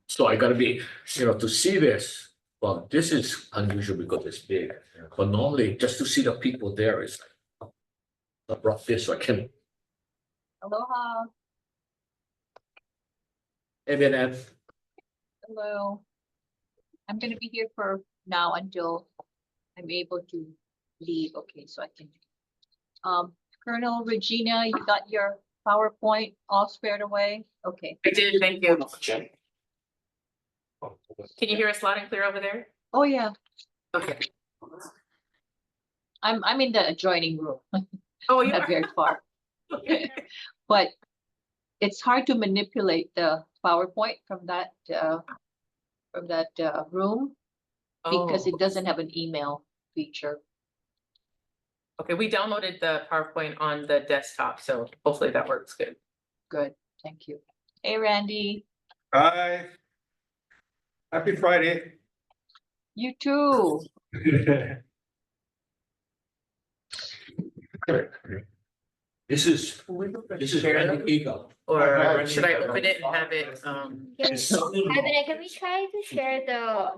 So I gotta be, to see this, well, this is unusual because it's big. But normally, just to see the people there is like, I brought this so I can, Aloha. Eminem. Hello. I'm gonna be here for now until I'm able to leave. Okay, so I can. Colonel Regina, you got your PowerPoint all squared away? Okay. I did, thank you. Can you hear us loud and clear over there? Oh, yeah. Okay. I'm in the adjoining room. Oh, you Not are? very far. But it's hard to manipulate the PowerPoint from that room because Oh, it doesn't have an email feature. okay, we downloaded the PowerPoint on the desktop, so hopefully that works good. Good, thank you. Hey, Randy, Hi. Happy Friday. you too. This is Randy Eagle. Or should I open it and have it, Evan, can we try to share the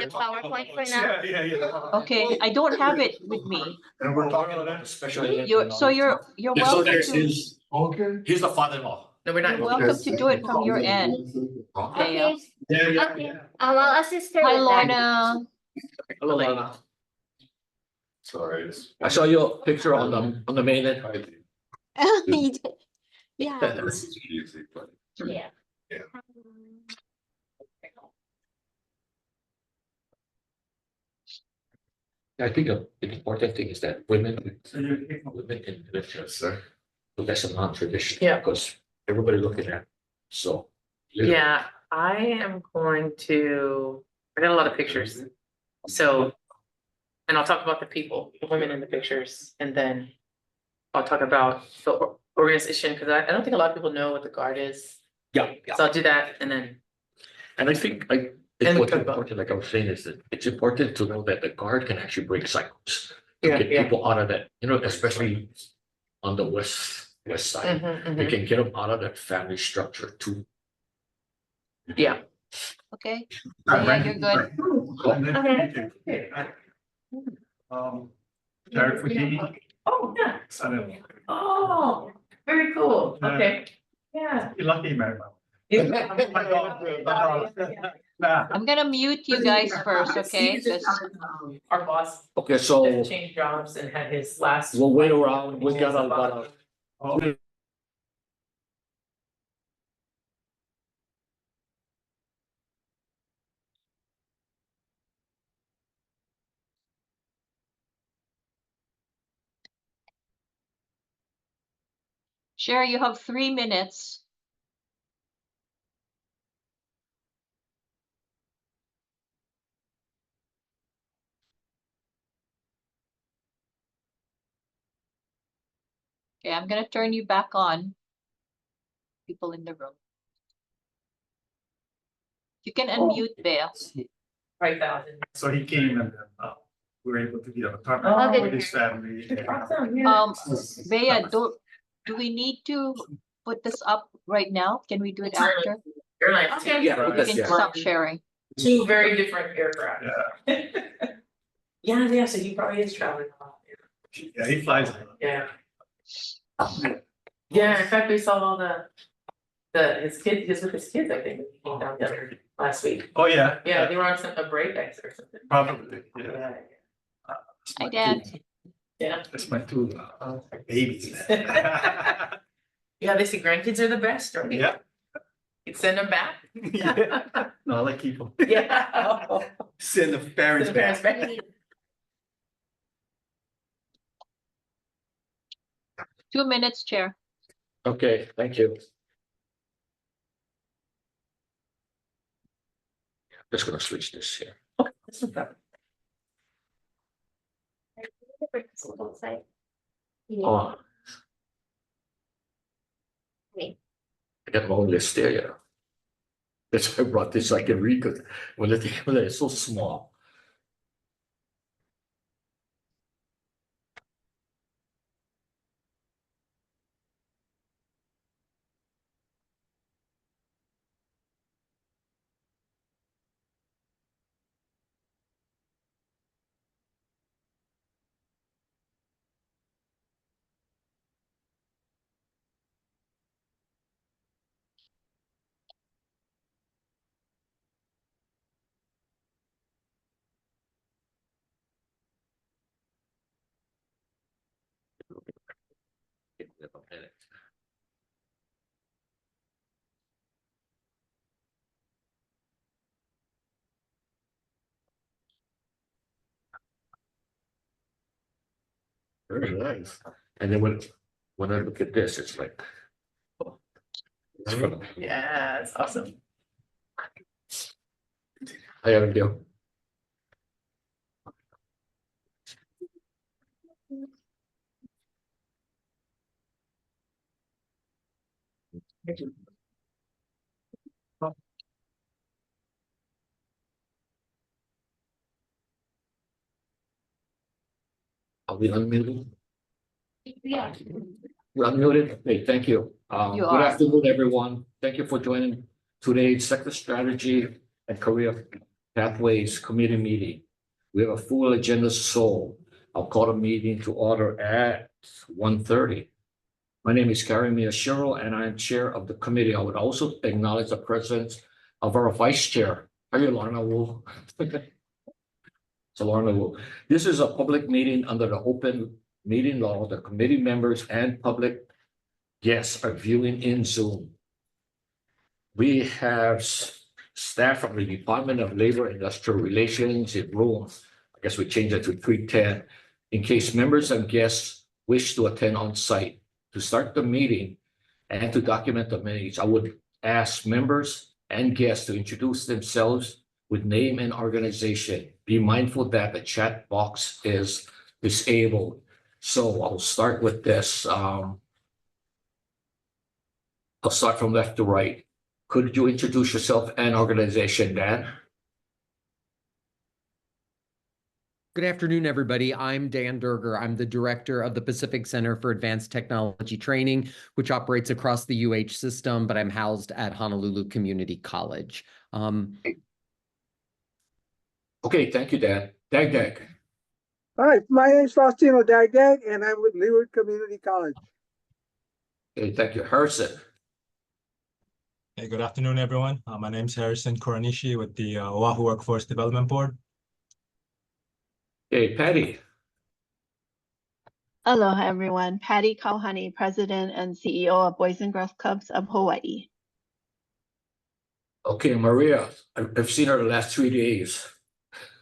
PowerPoint for now? Yeah. Okay, I don't have it with me. And we're talking about Especially. You're So welcome there's to, his, he's the father-in-law. no, we're you're not. welcome to do it from your end. Okay, Yeah. okay, I'll assist her Hi, with that. Lorna. Hello, Lana. Sorry. I saw your picture on the main end. Yeah. This is easy, but Yeah. I think the important thing is that women in literature, sir. so that's a non-traditional. Yeah. Because everybody looking at, so. Yeah, I am going to, I got a lot of pictures. So, and I'll talk about the people, the women in the pictures, and then I'll talk about the organization, because I don't think a lot of people know what the Guard is. Yeah, So I'll do that and then, and I think like, And we what's talk about- important, like I was saying, is that it's important to know that the guard can actually break cycles. To Yeah, get yeah. people out of that, especially on the west side, you can get them out of that family structure too. yeah. Okay, yeah, you're good. Jared Fujimi, Oh, yeah. son-in-law. Oh, very cool. Okay. Yeah. You're lucky, man. Nah. I'm gonna mute you guys first, okay? He's just, 'Cause our boss Okay, so just changed jobs and had his last. we'll wait around, we got about Oh, Sherry, you have 3 minutes. Okay, I'm gonna turn you back on. People in the room. You can unmute Bea. 5,000. so he came and we were able to get an Oh, apartment with his family. Awesome, yeah. Bea, do we need to put this up right now? Can we do it after? You're like, Okay, Yeah, we can yeah. stop sharing. two very different aircraft. Yeah, Yeah, so he probably is traveling a lot. yeah, he flies. a lot. Yeah. Yeah, in fact, we saw all his kids, he was with his kids, I think, when he came down the other last week. Oh, yeah. Yeah, they were on a break or something. Probably, yeah. Yeah. That's Hi, my Dad. two- Yeah. That's my two babies. Yeah, they say grandkids are the best, right? Yeah. You send them back. Yeah. No, I like keep them. Yeah. Send the parents Send the parents back. back. 2 minutes, Chair. Okay, thank you. Just gonna switch this here. That's no problem. Oh. Okay. I got my own list there, yeah. That's why I brought this, so I can read, because when it's so small. minute. Very nice. And then when I look at this, it's like. It's from, Yeah, it's awesome. I gotta go. Are we unmuted? Yeah. We're unmuted. Okay, thank you. You Good are. afternoon, everyone. Thank you for joining today's Sector Strategy and Career Pathways Committee meeting. We have a full agenda, so I'll call the meeting to order at 1:30. My name is Gary Miyashiro, and I am Chair of the committee. I would also acknowledge the presence of our Vice Chair. Are you Lorna Wu? So Lorna Wu. This is a public meeting under the open meeting law. The committee members and public guests are viewing in Zoom. We have staff from the Department of Labor and Industrial Relations in room. I guess we changed it to 310 in case members and guests wish to attend on site. To start the meeting and to document the minutes, I would ask members and guests to introduce themselves with name and organization. Be mindful that the chat box is disabled. So I'll start with this. I'll start from left to right. Could you introduce yourself and organization, Dan? Good afternoon, everybody. I'm Dan Durger. I'm the director of the Pacific Center for Advanced Technology Training, which operates across the UH system, but I'm housed at Honolulu Community College. Okay, thank you, Dan. Dag. Hi, my name is Faustino Dagdag, and I'm with Leeward Community College. Okay, thank you. Harrison. Hey, good afternoon, everyone. My name is Harrison Koranishi with the Oahu Workforce Development Board. Okay, Patty. Aloha, everyone. Patty Kauhani, President and CEO of Boys and Girls Clubs of Hawaii. Okay, Maria. I've seen her the last 3 days.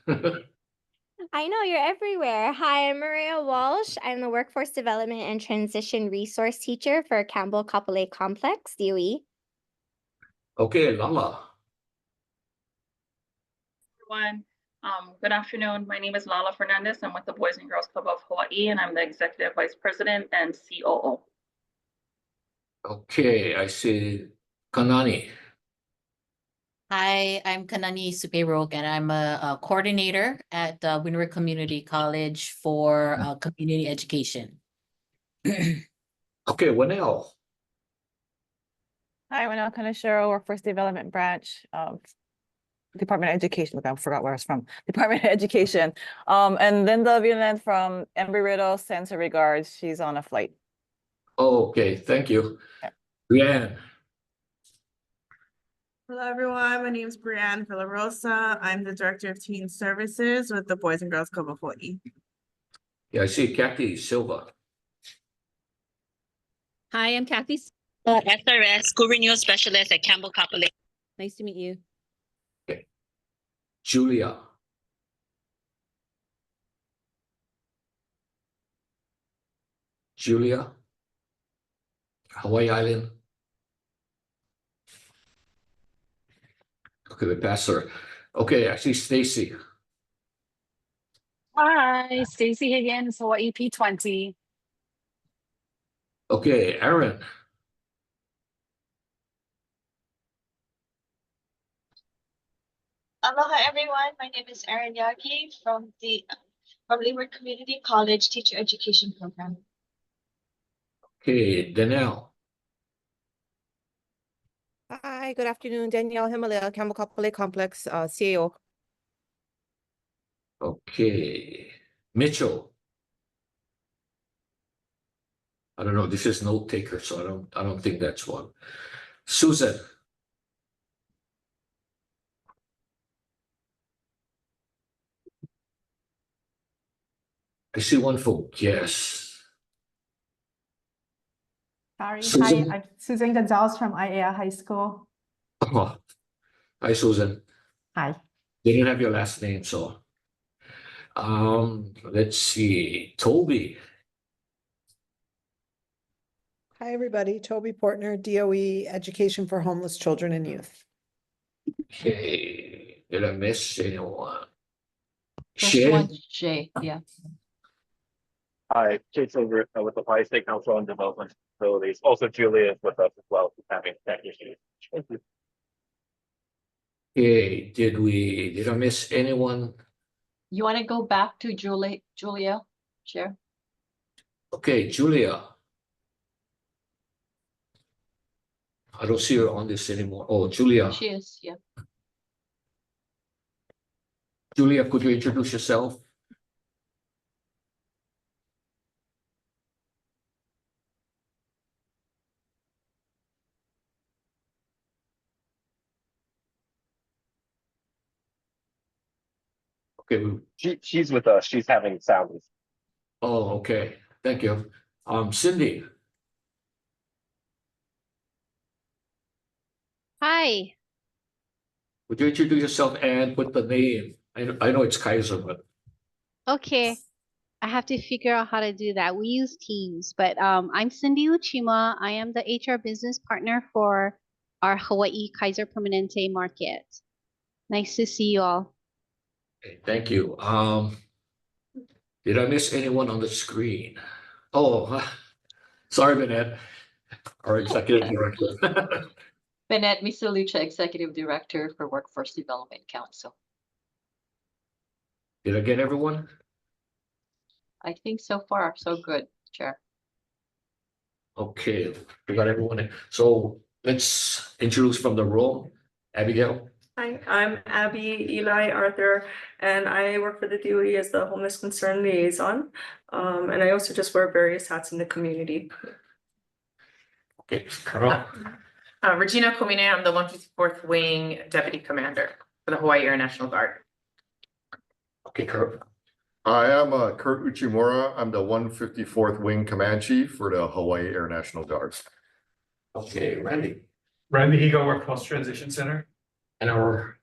I know you're everywhere. Hi, I'm Maria Walsh. I'm the Workforce Development and Transition Resource Teacher for Campbell Kapolei Complex, DOE. Okay, Lala. Everyone. Good afternoon. My name is Lala Fernandez. I'm with the Boys and Girls Club of Hawaii, and I'm the Executive Vice President and COO. Okay, I see Kanani. Hi, I'm Kanani Supeirog, and I'm a coordinator at Windward Community College for community education. Okay, Wanel. Hi, Winona Kaneshiro, Workforce Development Branch of Department of Education. Look, I forgot where I was from. Department of Education. And Linda Violent from Embry-Riddle sends her regards. She's on a flight. Oh, okay, thank you. Brianne. Hello, everyone. My name is Brianne Villarosa. I'm the Director of Teen Services with the Boys and Girls Club of Hawaii. Yeah, I see Kathy Silva. Hi, I'm Kathy. SRS, School Renewal Specialist at Campbell Kapolei. Nice to meet you. Okay. Julia. Julia. Hawaii Island. Okay, we pass her. Okay, I see Stacy. Hi, Stacy Higgins, Hawaii P20. Okay, Aaron. Aloha, everyone. My name is Erin Yagi from Leeward Community College Teacher Education Program. Okay, Danelle. Hi, good afternoon. Danielle Himalaya, Campbell Kapolei Complex, CAO. Okay, Mitchell. I don't know. This is note taker, so I don't think that's one. Susan. I see one for guess. Sorry. Susan? Hi, I'm Susan Gonzalez from IAIA High School. Oh, hi, Susan. Hi. Didn't have your last name, so. Let's see, Toby. Hi, everybody. Toby Portner, DOE Education for Homeless Children and Youth. Okay, did I miss anyone? First Shay? one, Shay, yeah. Hi, Chase over with the Ohio State Council on Development Facilities. Also, Julia is with us as well, who's having tech issues. Thank you. Okay, did I miss anyone? You want to go back to Julia, Chair? Okay, Julia. I don't see her on this anymore. Oh, Julia. She is, yeah. Julia, could you introduce yourself? Okay. She's with us. She's having sound issues. Oh, okay. Thank you. Cindy. Hi. Would you introduce yourself and put the name? I know it's Kaiser, but Okay. I have to figure out how to do that. We use Teams, but I'm Cindy Uchima. I am the HR business partner for our Hawaii Kaiser Permanente market. Nice to see you all. okay, thank you. Did I miss anyone on the screen? Oh, sorry, Manette, our executive director. Bennett Misalucha, Executive Director for Workforce Development Council. Did I get everyone? I think so far, so good, Chair. Okay, we got everyone in. So let's introduce from the room. Abigail. Hi, I'm Abby Eli Arthur, and I work for the DOE as the Homeless Concern Liaison. And I also just wear various hats in the community. Okay, Carol. Regina Komine, I'm the 154th Wing Deputy Commander for the Hawaii Air National Guard. Okay, Kurt. I am Kurt Uchimura. I'm the 154th Wing Command Chief for the Hawaii Air National Guard. Okay, Randy. Randy Higo, Workforce Transition Center. And our.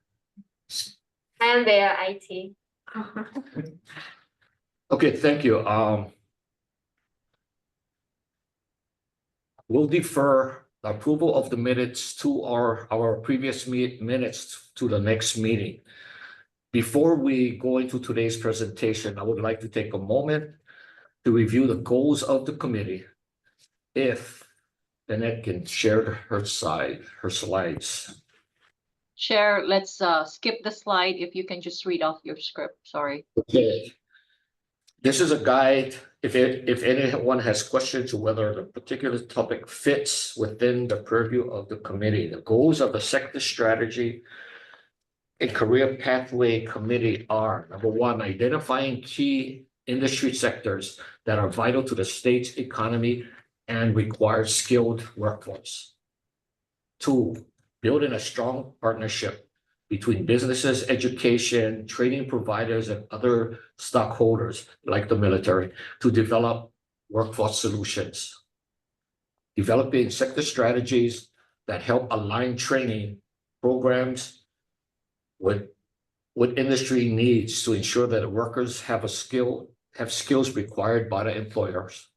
I'm there, IT. Okay, thank you. We'll defer the approval of the minutes to our previous minutes to the next meeting. Before we go into today's presentation, I would like to take a moment to review the goals of the committee. If Annette can share her slides. Chair, let's skip the slide if you can just read off your script, sorry. Okay. This is a guide. If anyone has questions or whether the particular topic fits within the purview of the committee, the goals of the sector strategy and career pathway committee are: number one, identifying key industry sectors that are vital to the state's economy and require skilled workforce. Two, building a strong partnership between businesses, education, training providers, and other stockholders like the military to develop workforce solutions. Developing sector strategies that help align training programs with industry needs to ensure that workers have skills required by the employers.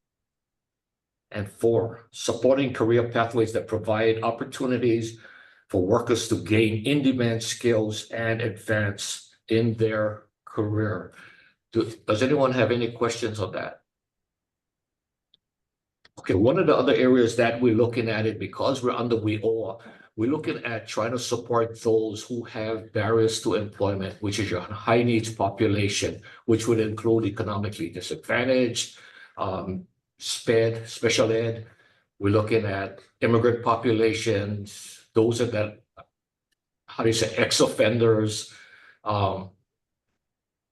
And four, supporting career pathways that provide opportunities for workers to gain in-demand skills and advance in their career. Does anyone have any questions on that? Okay, one of the other areas that we're looking at it, because we're under WIOA, we're looking at trying to support those who have barriers to employment, which is your high needs population, which would include economically disadvantaged, special ed. We're looking at immigrant populations, those are that, how do you say, ex-offenders,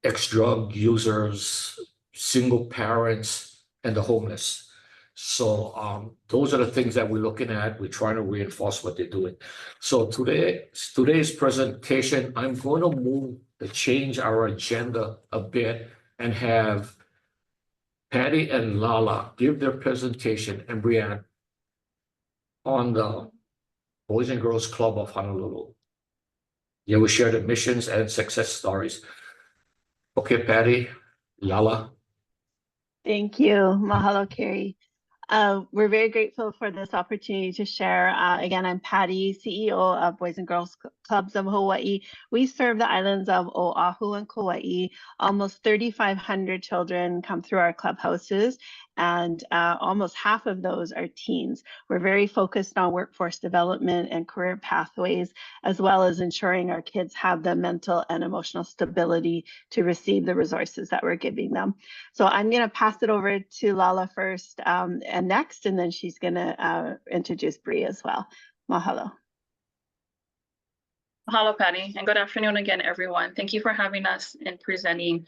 ex-drug users, single parents, and the homeless. So those are the things that we're looking at. We're trying to reinforce what they're doing. So today's presentation, I'm going to change our agenda a bit and have Patty and Lala give their presentation, and Brianne, on the Boys and Girls Club of Honolulu. Yeah, we share the missions and success stories. Okay, Patty, Lala. Thank you. Mahalo, Carrie. We're very grateful for this opportunity to share. Again, I'm Patty, CEO of Boys and Girls Clubs of Hawaii. We serve the islands of Oahu and Kauai. Almost 3,500 children come through our clubhouses, and almost half of those are teens. We're very focused on workforce development and career pathways, as well as ensuring our kids have the mental and emotional stability to receive the resources that we're giving them. So I'm going to pass it over to Lala first and next, and then she's going to introduce Bree as well. Mahalo. Mahalo, Patty, and good afternoon again, everyone. Thank you for having us and presenting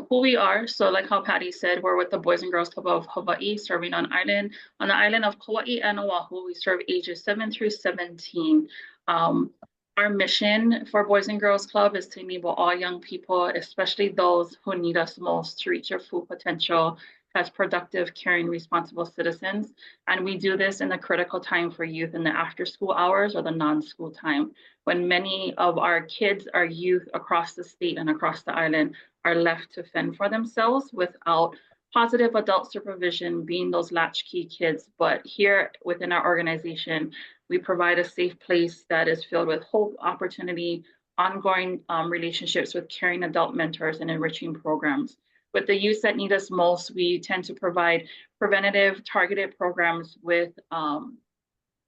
who we are. So like how Patty said, we're with the Boys and Girls Club of Hawaii, serving on the island of Kauai and Oahu. We serve ages 7 through 17. Our mission for Boys and Girls Club is to enable all young people, especially those who need us most, to reach their full potential as productive, caring, responsible citizens. And we do this in the critical time for youth in the after-school hours or the non-school time, when many of our kids, our youth across the state and across the island are left to fend for themselves without positive adult supervision, being those latchkey kids. But here within our organization, we provide a safe place that is filled with hope, opportunity, ongoing relationships with caring adult mentors and enriching programs. With the youth that need us most, we tend to provide preventative, targeted programs with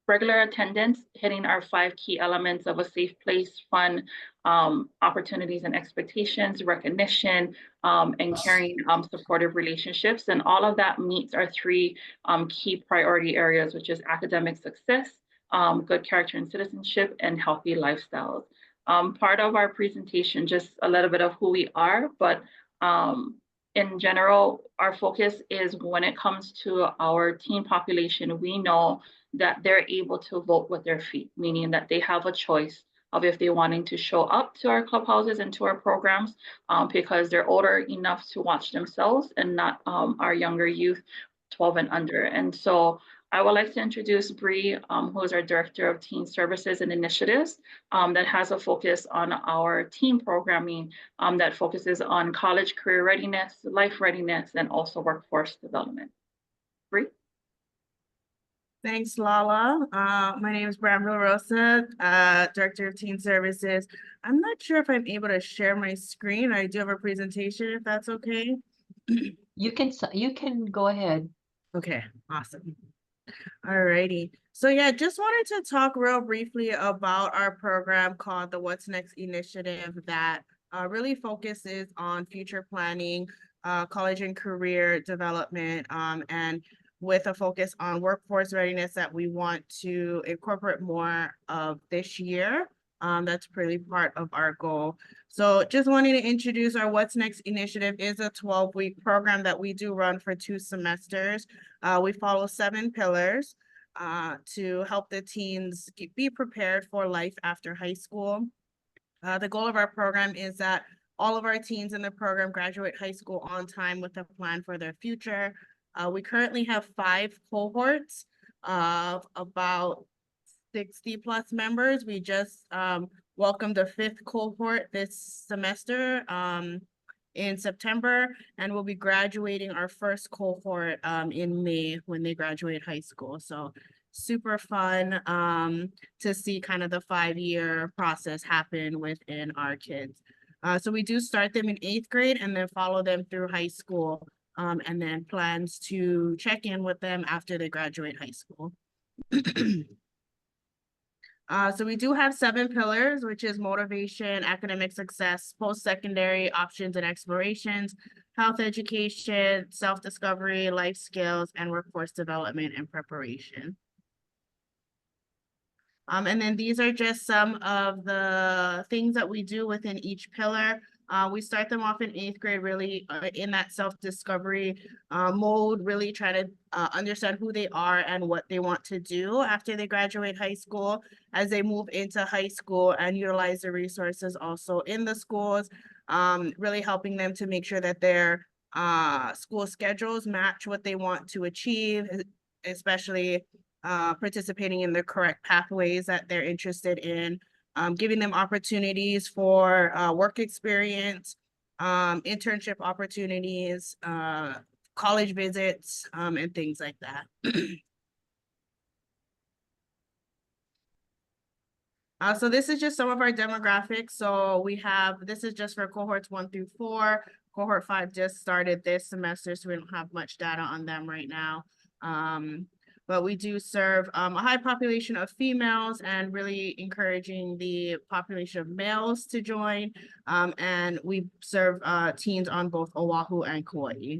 regular attendance, hitting our 5 key elements of a safe place, fun, opportunities and expectations, recognition, and caring, supportive relationships. And all of that meets our 3 key priority areas, which is academic success, good character and citizenship, and healthy lifestyles. Part of our presentation, just a little bit of who we are, but in general, our focus is when it comes to our teen population, we know that they're able to vote with their feet, meaning that they have a choice of if they're wanting to show up to our clubhouses and to our programs because they're older enough to watch themselves and not our younger youth, 12 and under. And so I would like to introduce Bree, who is our Director of Teen Services and Initiatives that has a focus on our teen programming that focuses on college career readiness, life readiness, and also workforce development. Bree? Thanks, Lala. My name is Bramble Rosa, Director of Teen Services. I'm not sure if I'm able to share my screen. I do have a presentation, if that's okay. You can go ahead. Okay, awesome. Alrighty. So yeah, just wanted to talk real briefly about our program called the What's Next initiative that really focuses on future planning, college and career development, and with a focus on workforce readiness that we want to incorporate more of this year. That's really part of our goal. So just wanting to introduce our What's Next initiative is a 12-week program that we do run for 2 semesters. We follow 7 pillars to help the teens be prepared for life after high school. The goal of our program is that all of our teens in the program graduate high school on time with a plan for their future. We currently have 5 cohorts of about 60 plus members. We just welcomed the 5th cohort this semester in September, and we'll be graduating our first cohort in May when they graduate high school. So super fun to see kind of the 5-year process happen within our kids. So we do start them in 8th grade and then follow them through high school, and then plans to check in with them after they graduate high school. So we do have 7 pillars, which is motivation, academic success, post-secondary options and explorations, health education, self-discovery, life skills, and workforce development and preparation. And then these are just some of the things that we do within each pillar. We start them off in 8th grade, really in that self-discovery mode, really try to understand who they are and what they want to do after they graduate high school, as they move into high school and utilize the resources also in the schools, really helping them to make sure that their school schedules match what they want to achieve, especially participating in the correct pathways that they're interested in, giving them opportunities for work experience, internship opportunities, college visits, and things like that. So this is just some of our demographics. So we have, this is just for cohorts 1 through 4. Cohort 5 just started this semester, so we don't have much data on them right now. But we do serve a high population of females and really encouraging the population of males to join. And we serve teens on both Oahu and Kauai.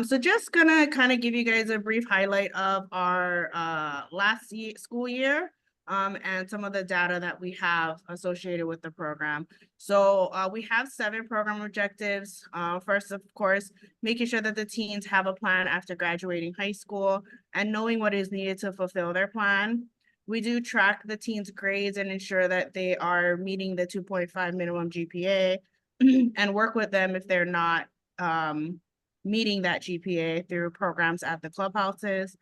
So just gonna kind of give you guys a brief highlight of our last school year and some of the data that we have associated with the program. So we have 7 program objectives. First, of course, making sure that the teens have a plan after graduating high school and knowing what is needed to fulfill their plan. We do track the teens' grades and ensure that they are meeting the 2.5 minimum GPA and work with them if they're not meeting that GPA through programs at the clubhouses.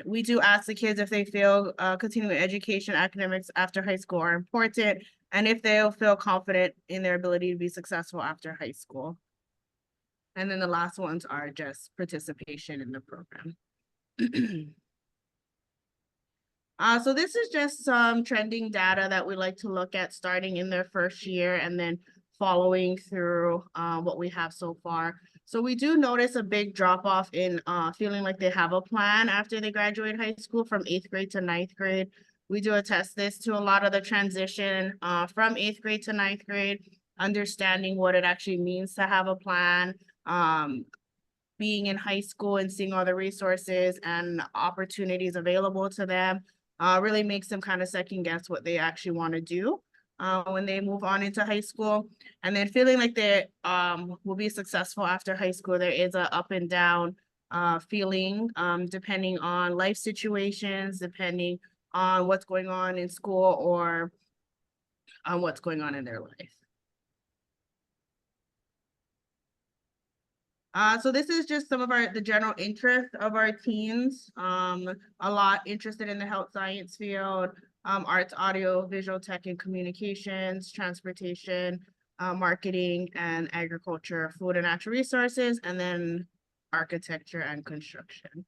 We do ask the kids if they feel continuing education, academics after high school are important, and if they'll feel confident in their ability to be successful after high school. And then the last ones are just participation in the program. So this is just some trending data that we like to look at starting in their first year and then following through what we have so far. So we do notice a big drop off in feeling like they have a plan after they graduate high school from 8th grade to 9th grade. We do attest this to a lot of the transition from 8th grade to 9th grade, understanding what it actually means to have a plan, being in high school and seeing all the resources and opportunities available to them really makes them kind of second guess what they actually want to do when they move on into high school. And then feeling like they will be successful after high school, there is a up and down feeling depending on life situations, depending on what's going on in school or on what's going on in their life. So this is just some of the general interest of our teens. A lot interested in the health science field, arts, audio, visual tech and communications, transportation, marketing and agriculture, food and natural resources, and then architecture and construction.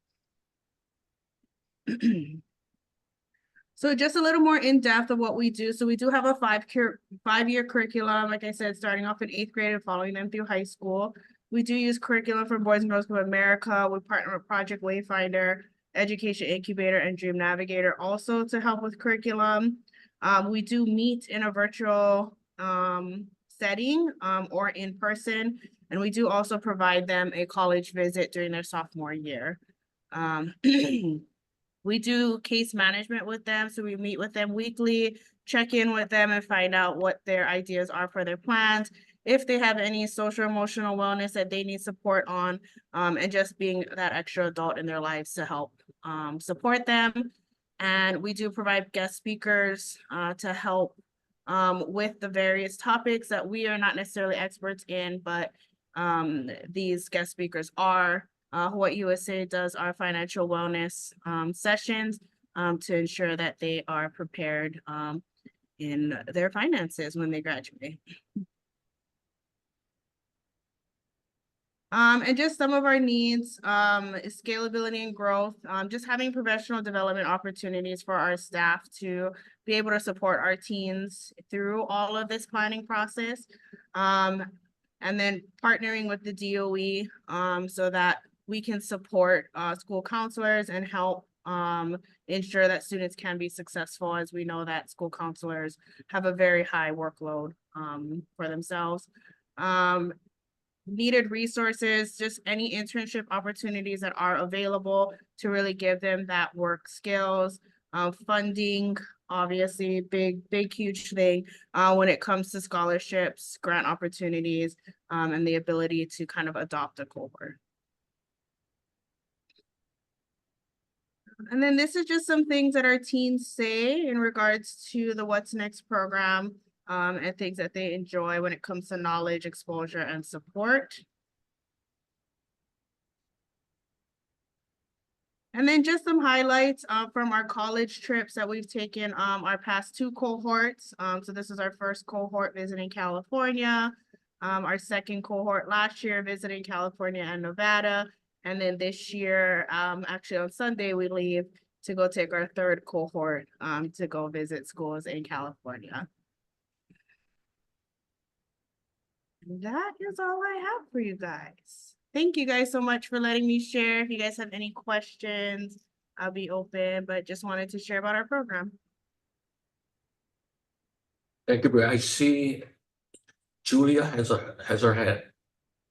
So just a little more in depth of what we do. So we do have a 5-year curriculum, like I said, starting off in 8th grade and following them through high school. We do use curriculum from Boys and Girls Club of America. We partner with Project Wayfinder, Education Incubator, and Dream Navigator also to help with curriculum. We do meet in a virtual setting or in person, and we do also provide them a college visit during their sophomore year. We do case management with them, so we meet with them weekly, check in with them and find out what their ideas are for their plans, if they have any social emotional wellness that they need support on, and just being that extra adult in their lives to help support them. And we do provide guest speakers to help with the various topics that we are not necessarily experts in, but these guest speakers are. Hawaii USA does our financial wellness sessions to ensure that they are prepared in their finances when they graduate. And just some of our needs, scalability and growth, just having professional development opportunities for our staff to be able to support our teens through all of this planning process. And then partnering with the DOE so that we can support school counselors and help ensure that students can be successful, as we know that school counselors have a very high workload for themselves. Needed resources, just any internship opportunities that are available to really give them that work skills. Funding, obviously, big, huge thing when it comes to scholarships, grant opportunities, and the ability to kind of adopt a cohort. And then this is just some things that our teens say in regards to the What's Next program and things that they enjoy when it comes to knowledge, exposure, and support. And then just some highlights from our college trips that we've taken our past 2 cohorts. So this is our first cohort visiting California, our second cohort last year visiting California and Nevada. And then this year, actually on Sunday, we leave to go take our 3rd cohort to go visit schools in California. And that is all I have for you guys. Thank you guys so much for letting me share. If you guys have any questions, I'll be open, but just wanted to share about our program. Thank you, Brad. I see Julia has her hand.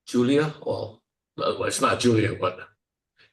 Julia, well, it's not Julia, but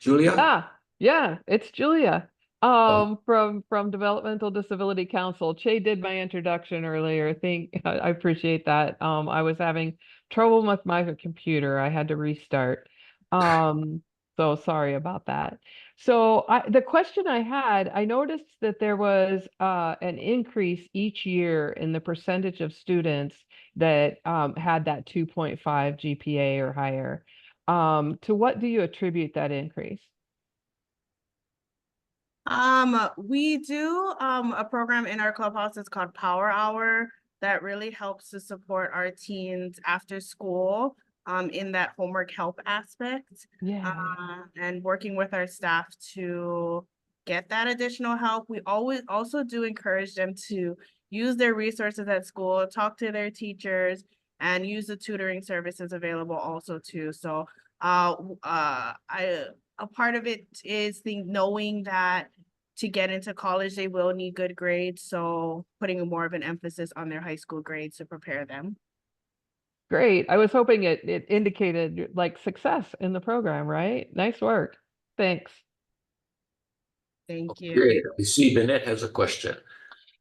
Julia? Yeah, it's Julia. From Developmental Disability Council. Che did my introduction earlier. I appreciate that. I was having trouble with my computer. I had to restart. So sorry about that. So the question I had, I noticed that there was an increase each year in the percentage of students that had that 2.5 GPA or higher. To what do you attribute that increase? We do a program in our clubhouse. It's called Power Hour that really helps to support our teens after school in that homework help aspect. And working with our staff to get that additional help. We always also do encourage them to use their resources at school, talk to their teachers, and use the tutoring services available also too. So a part of it is knowing that to get into college, they will need good grades. So putting more of an emphasis on their high school grades to prepare them. Great. I was hoping it indicated like success in the program, right? Nice work. Thanks. Thank you. Great. I see Bennett has a question.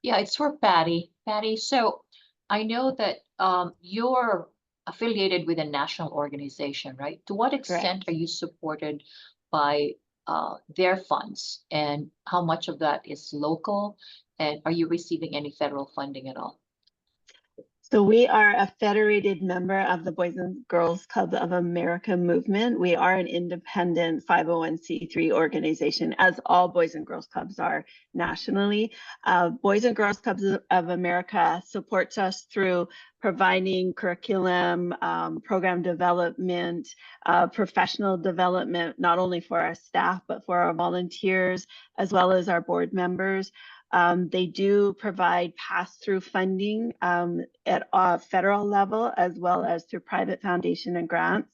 Yeah, it's for Patty. Patty, so I know that you're affiliated with a national organization, right? To what extent are you supported by their funds, and how much of that is local? And are you receiving any federal funding at all? So we are a federated member of the Boys and Girls Clubs of America movement. We are an independent 501c3 organization, as all Boys and Girls Clubs are nationally. Boys and Girls Clubs of America supports us through providing curriculum, program development, professional development, not only for our staff, but for our volunteers, as well as our board members. They do provide pass-through funding at a federal level, as well as through private foundation and grants.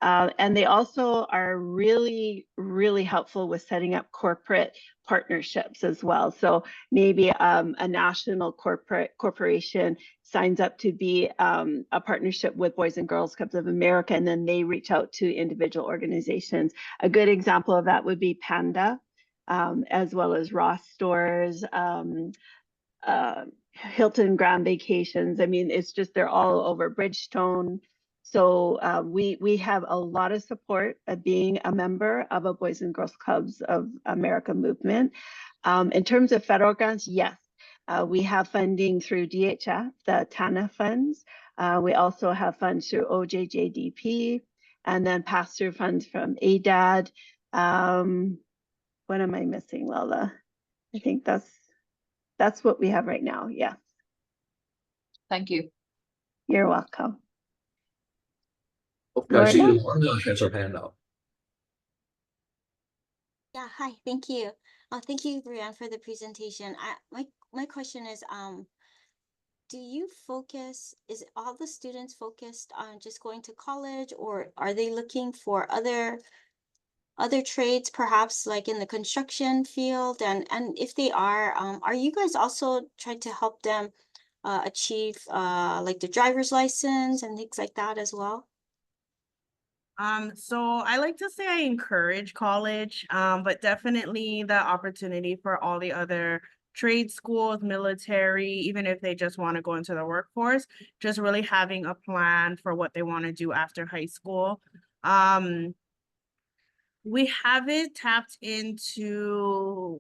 And they also are really, really helpful with setting up corporate partnerships as well. So maybe a national corporation signs up to be a partnership with Boys and Girls Clubs of America, and then they reach out to individual organizations. A good example of that would be Panda. As well as Ross Stores, Hilton Grand Vacations. I mean, it's just, they're all over Bridgestone. So we have a lot of support of being a member of a Boys and Girls Clubs of America movement. In terms of federal grants, yes, we have funding through DHF, the TANA funds. We also have funds through OJJDP, and then pass-through funds from ADAD. What am I missing, Lola? I think that's what we have right now. Yeah. Thank you. You're welcome. Okay, I see Lorna has her hand up. Yeah, hi, thank you. Thank you, Brianne, for the presentation. My question is, do you focus, is all the students focused on just going to college, or are they looking for other trades, perhaps like in the construction field? And if they are you guys also trying to help them achieve like the driver's license and things like that as well? So I like to say I encourage college, but definitely the opportunity for all the other trade schools, military, even if they just want to go into the workforce, just really having a plan for what they want to do after high school. We haven't tapped into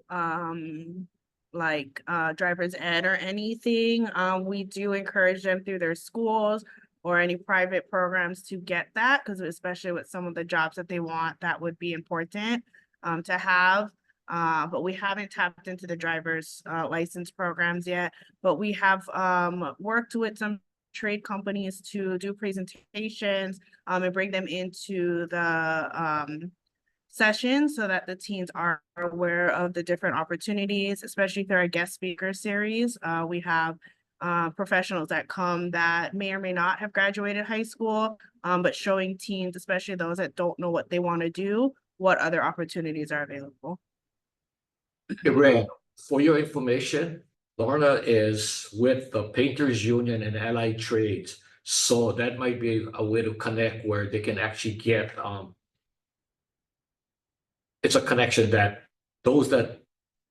like driver's ed or anything. We do encourage them through their schools or any private programs to get that, because especially with some of the jobs that they want, that would be important to have. but we haven't tapped into the driver's license programs yet. But we have worked with some trade companies to do presentations and bring them into the session so that the teens are aware of the different opportunities, especially through our guest speaker series. We have professionals that come that may or may not have graduated high school, but showing teens, especially those that don't know what they want to do, what other opportunities are available. Ray, for your information, Lorna is with the Painters Union and Allied Trades. So that might be a way to connect where they can actually get, it's a connection that those that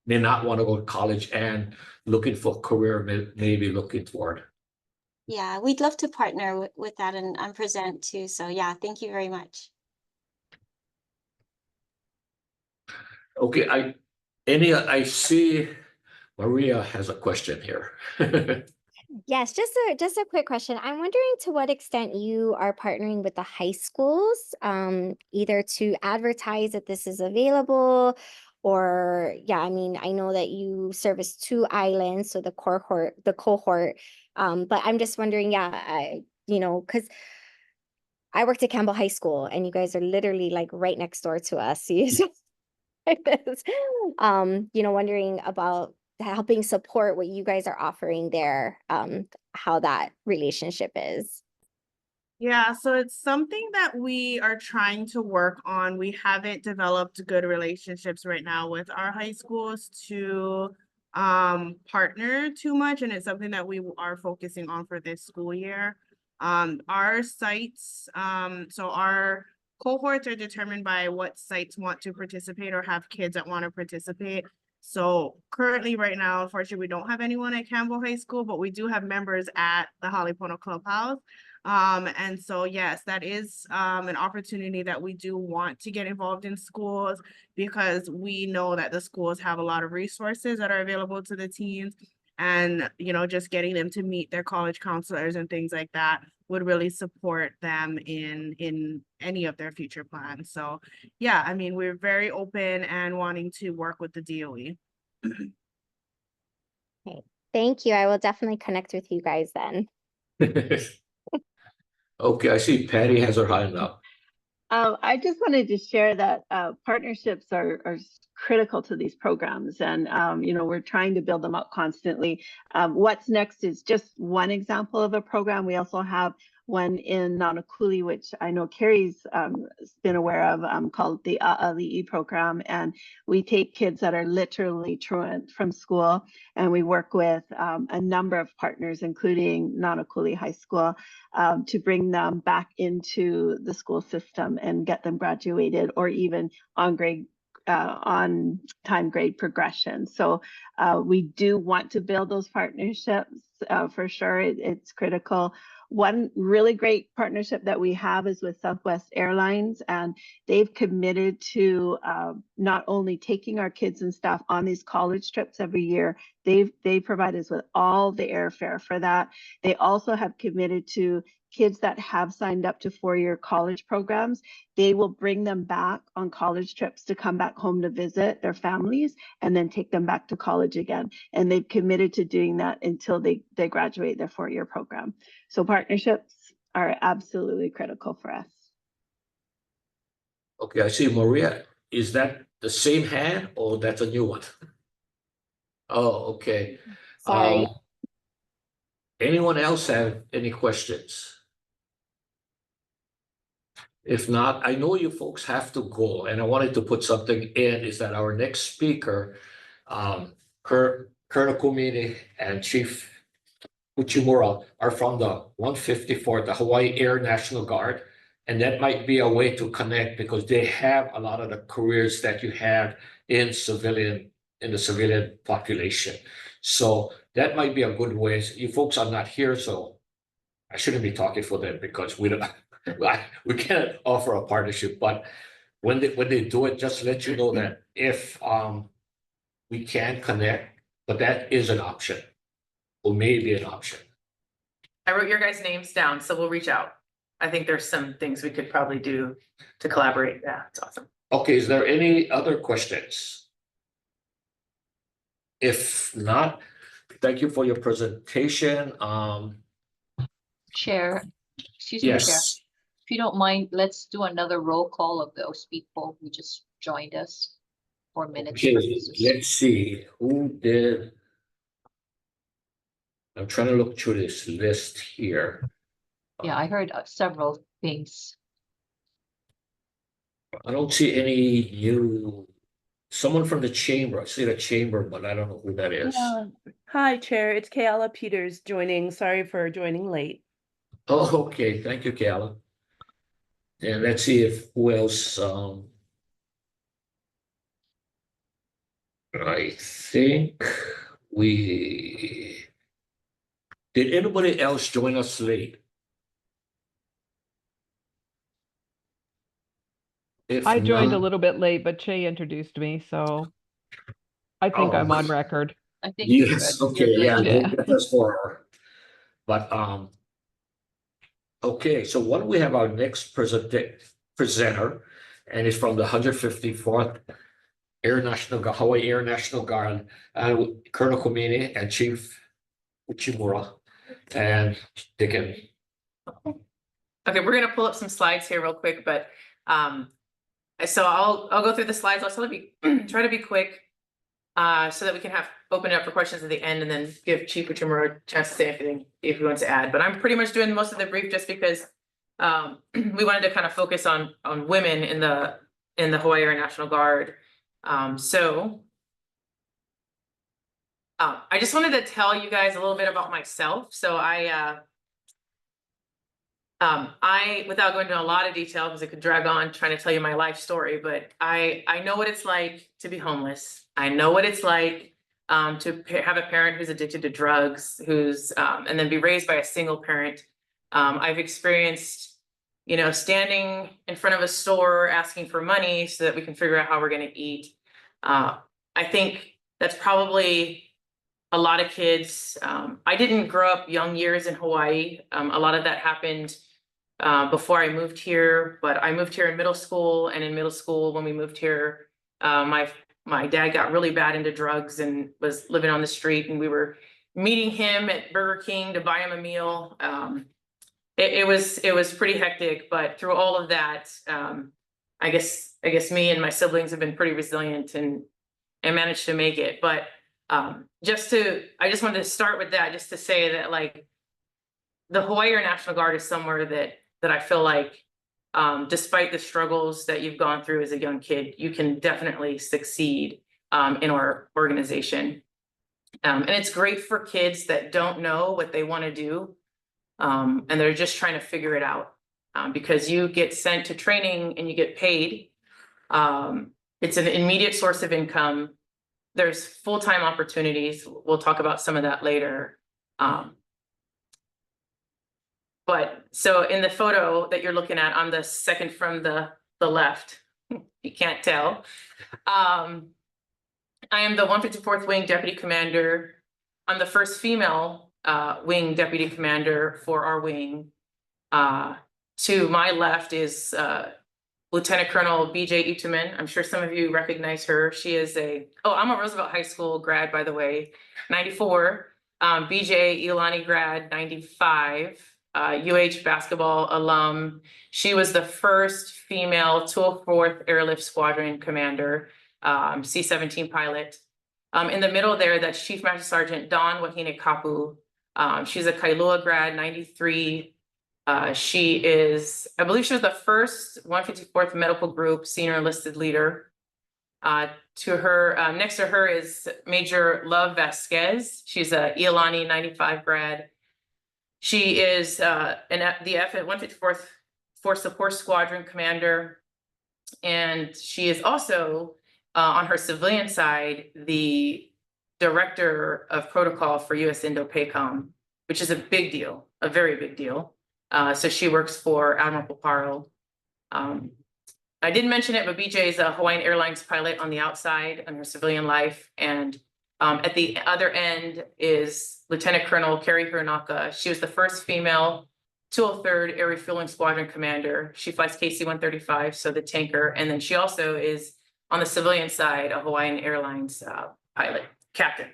may not want to go to college and looking for a career may be looking toward. Yeah, we'd love to partner with that and present too. So yeah, thank you very much. Okay, I see Maria has a question here. Yes, just a quick question. I'm wondering to what extent you are partnering with the high schools, either to advertise that this is available, or yeah, I mean, I know that you service 2 islands, so the cohort, but I'm just wondering, yeah, because I worked at Campbell High School, and you guys are literally like right next door to us. Wondering about helping support what you guys are offering there, how that relationship is. Yeah, so it's something that we are trying to work on. We haven't developed good relationships right now with our high schools to partner too much, and it's something that we are focusing on for this school year. Our sites, so our cohorts are determined by what sites want to participate or have kids that want to participate. So currently right now, unfortunately, we don't have anyone at Campbell High School, but we do have members at the Halepono Clubhouse. And so, yes, that is an opportunity that we do want to get involved in schools, because we know that the schools have a lot of resources that are available to the teens, and, just getting them to meet their college counselors and things like that would really support them in any of their future plans. So yeah, I mean, we're very open and wanting to work with the DOE. Okay, thank you. I will definitely connect with you guys then. Okay, I see Patty has her hand up. I just wanted to share that partnerships are critical to these programs, and we're trying to build them up constantly. What's Next is just one example of a program. We also have one in Nanakuli, which I know Carrie's been aware of, called the A'ali'i program, and we take kids that are literally truant from school, and we work with a number of partners, including Nanakuli High School, to bring them back into the school system and get them graduated, or even on time grade progression. So we do want to build those partnerships for sure. It's critical. One really great partnership that we have is with Southwest Airlines, and they've committed to not only taking our kids and staff on these college trips every year, they provide us with all the airfare for that. They also have committed to kids that have signed up to 4-year college programs. They will bring them back on college trips to come back home to visit their families and then take them back to college again. And they've committed to doing that until they graduate their 4-year program. So partnerships are absolutely critical for us. Okay, I see Maria. Is that the same hand or that's a new one? Oh, okay. Sorry. Anyone else have any questions? If not, I know you folks have to go, and I wanted to put something in, is that our next speaker, Colonel Kumini and Chief Uchimura are from the 154th, the Hawaii Air National Guard. And that might be a way to connect, because they have a lot of the careers that you have in the civilian population. So that might be a good way. You folks are not here, so I shouldn't be talking for them, because we don't. We can't offer a partnership, but when they do it, just let you know that if we can connect, but that is an option, or maybe an option. I wrote your guys' names down, so we'll reach out. I think there's some things we could probably do to collaborate. Yeah, it's awesome. Okay, is there any other questions? If not, thank you for your presentation. Chair, excuse me, Chair. Yes, If you don't mind, let's do another roll call of those people who just joined us for minutes okay, purposes. let's see, who did? I'm trying to look through this list here. Yeah, I heard several things. I don't see any new, someone from the chamber, I see the chamber, but I don't know who that is. Hi, Chair. It's Kayla Peters joining. Sorry for joining late. Oh, okay, thank you, Kayla. And let's see if who else, I think did anybody else join us late? If I joined a not, little bit late, but Che introduced me, so I think I'm Oh. on record. I think you're yes, good. okay, You're good. yeah, Yeah. we'll get this for her. But, okay, so why don't we have our next presenter, and it's from the 154th Hawaii Air National Guard, Colonel Komine and Chief Uchimura, and they can. Okay, we're gonna pull up some slides here real quick, but so I'll go through the slides. I'll try to be quick, so that we can open it up for questions at the end, and then give Chief Uchimura a chance to say anything if he wants to add. But I'm pretty much doing most of the brief just because we wanted to kind of focus on women in the Hawaii Air National Guard. So I just wanted to tell you guys a little bit about myself. So I, without going into a lot of detail, because it could drag on trying to tell you my life story, but I know what it's like to be homeless. I know what it's like to have a parent who's addicted to drugs, and then be raised by a single parent. I've experienced, standing in front of a store asking for money so that we can figure out how we're going to eat. I think that's probably a lot of kids. I didn't grow up young years in Hawaii. A lot of that happened before I moved here, but I moved here in middle school, and in middle school, when we moved here, my dad got really bad into drugs and was living on the street, and we were meeting him at Burger King to buy him a meal. It was pretty hectic, but through all of that, I guess me and my siblings have been pretty resilient and managed to make it. But I just wanted to start with that, just to say that, like, the Hawaii Air National Guard is somewhere that I feel like, despite the struggles that you've gone through as a young kid, you can definitely succeed in our organization. And it's great for kids that don't know what they want to do, and they're just trying to figure it out, because you get sent to training and you get paid. It's an immediate source of income. There's full-time opportunities. We'll talk about some of that later. But so in the photo that you're looking at, I'm the second from the left. You can't tell. I am the 154th Wing Deputy Commander. I'm the first female Wing Deputy Commander for our wing. To my left is Lieutenant Colonel BJ Ituman. I'm sure some of you recognize her. She is I'm a Roosevelt High School grad, by the way, 94. BJ Iolani grad, 95. UH basketball alum. She was the first female 204th Airlift Squadron commander, C-17 pilot. In the middle there, that's Chief Master Sergeant Dawn Wahine Kapu. She's a Kailua grad, 93. I believe she was the first 154th Medical Group senior enlisted leader. To her, next to her is Major Love Vasquez. She's a Iolani 95 grad. She is the 154th Force Support Squadron commander, and she is also, on her civilian side, the director of protocol for U.S. Indo-PACOM, which is a big deal, a very big deal. So she works for Admiral Paparo. I didn't mention it, but BJ is a Hawaiian Airlines pilot on the outside in her civilian life, and at the other end is Lieutenant Colonel Carrie Hironaka. She was the first female 203rd Air Refueling Squadron commander. She flies KC-135, so the tanker, and then she also is on the civilian side a Hawaiian Airlines pilot. captain.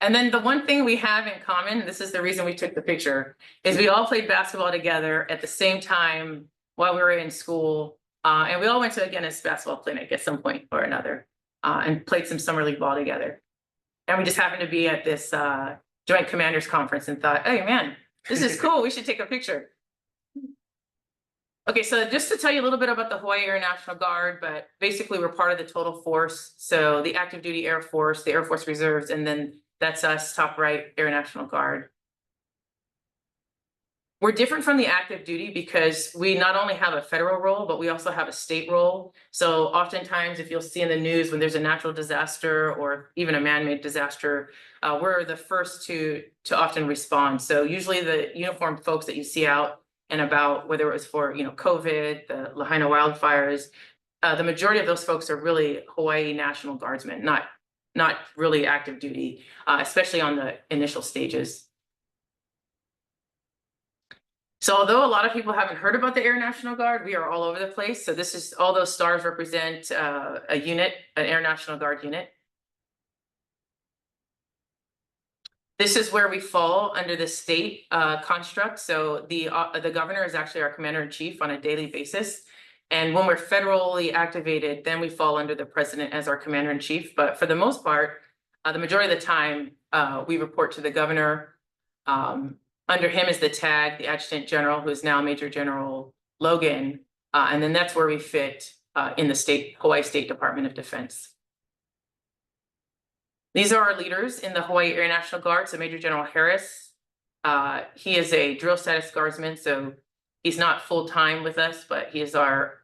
And then the one thing we have in common, this is the reason we took the picture, is we all played basketball together at the same time while we were in school. And we all went to a Guinness basketball clinic at some point or another, and played some summer league ball together. And we just happened to be at this joint commanders conference and thought, hey man, this is cool, we should take a picture. Okay, so just to tell you a little bit about the Hawaii Air National Guard, but basically we're part of the total force. So the active duty Air Force, the Air Force Reserves, and then that's us, top right, Air National Guard. We're different from the active duty because we not only have a federal role, but we also have a state role. So oftentimes, if you'll see in the news when there's a natural disaster or even a man-made disaster, we're the first to often respond. So usually the uniformed folks that you see out and about, whether it was for COVID, the Lahaina wildfires, the majority of those folks are really Hawaii National Guardsmen, not really active duty, especially on the initial stages. So although a lot of people haven't heard about the Air National Guard, we are all over the place. So this is, all those stars represent a unit, an Air National Guard unit. This is where we fall under the state construct. So the governor is actually our commander-in-chief on a daily basis. And when we're federally activated, then we fall under the president as our commander-in-chief. But for the most part, the majority of the time, we report to the governor. Under him is the TAG, the Adjutant General, who is now Major General Logan. And then that's where we fit in the Hawaii State Department of Defense. These are our leaders in the Hawaii Air National Guard. So Major General Harris, he is a drill status guardsman, so he's not full-time with us, but he is our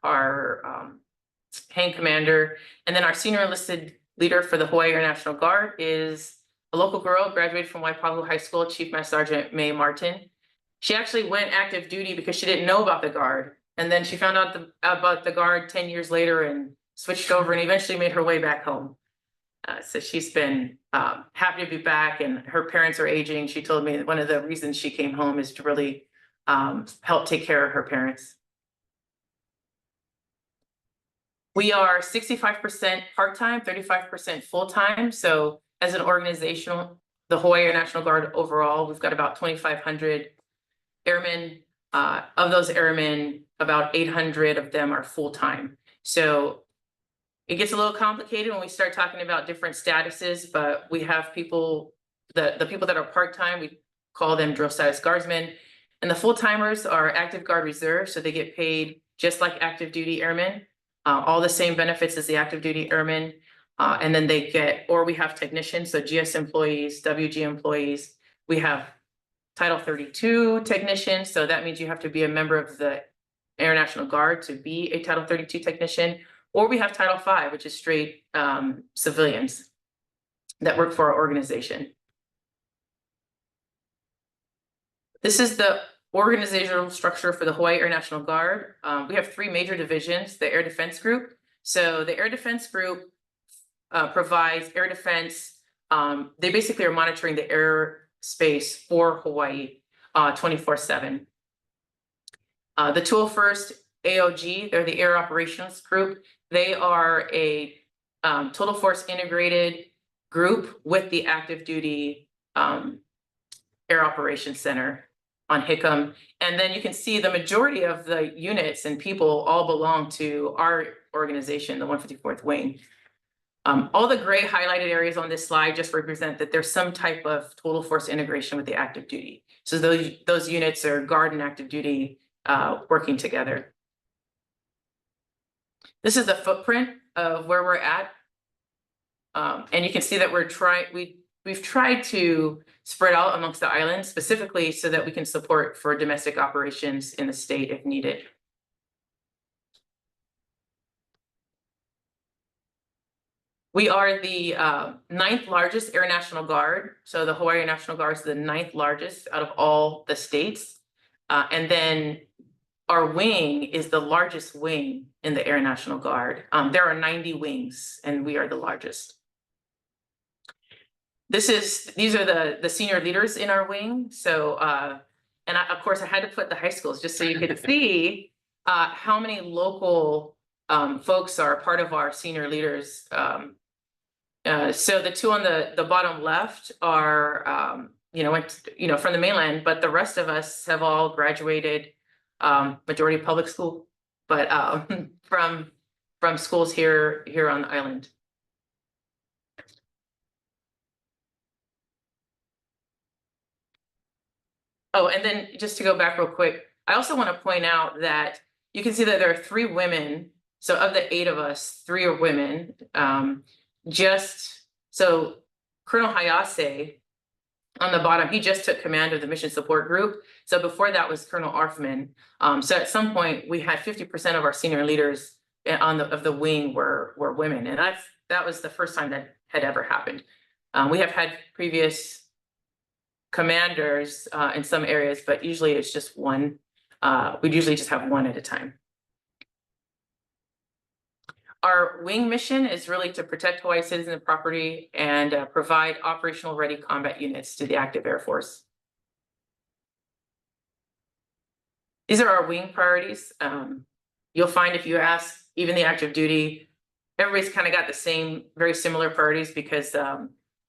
hang commander. And then our senior enlisted leader for the Hawaii Air National Guard is a local girl, graduated from Waipahu High School, Chief Master Sergeant May Martin. She actually went active duty because she didn't know about the Guard. And then she found out about the Guard 10 years later and switched over and eventually made her way back home. So she's been happy to be back, and her parents are aging. She told me that one of the reasons she came home is to really help take care of her parents. We are 65% part-time, 35% full-time. So as an organization, the Hawaii Air National Guard overall, we've got about 2,500 airmen. Of those airmen, about 800 of them are full-time. So it gets a little complicated when we start talking about different statuses, but we have people, the people that are part-time, we call them drill status guardsmen. And the full-timers are active guard reserve, so they get paid just like active duty airmen, all the same benefits as the active duty airmen. And then they get, or we have technicians, so GS employees, WG employees. We have Title 32 technicians, so that means you have to be a member of the Air National Guard to be a Title 32 technician. Or we have Title V, which is straight civilians that work for our organization. This is the organizational structure for the Hawaii Air National Guard. We have three major divisions, the Air Defense Group. So the Air Defense Group provides air defense. They basically are monitoring the airspace for Hawaii 24/7. The 201st AOG, they're the Air Operations Group. They are a total force integrated group with the active duty Air Operations Center on Hickam. And then you can see the majority of the units and people all belong to our organization, the 154th Wing. All the gray highlighted areas on this slide just represent that there's some type of total force integration with the active duty. So those units are guard and active duty working together. This is the footprint of where we're at. And you can see that we've tried to spread out amongst the islands specifically so that we can support for domestic operations in the state if needed. We are the 9th largest Air National Guard. So the Hawaii Air National Guard is the 9th largest out of all the states. And then our wing is the largest wing in the Air National Guard. There are 90 wings and we are the largest. These are the senior leaders in our wing. So, of course I had to put the high schools just so you could see how many local folks are part of our senior leaders So the two on the bottom left are, from the mainland, but the rest of us have all graduated, majority public school, but from schools here on the island. Oh, and then just to go back real quick, I also want to point out that you can see that there are 3 women. So of the 8 of us, 3 are women. So Colonel Hayase on the bottom, he just took command of the mission support group. So before that was Colonel Arfman. So at some point we had 50% of our senior leaders of the wing were women, and that was the first time that had ever happened. We have had previous commanders in some areas, but usually it's just one. We'd usually just have one at a time. Our wing mission is really to protect Hawaii citizen property and provide operational ready combat units to the active Air Force. These are our wing priorities. You'll find if you ask even the active duty, everybody's kind of got the same, very similar priorities, because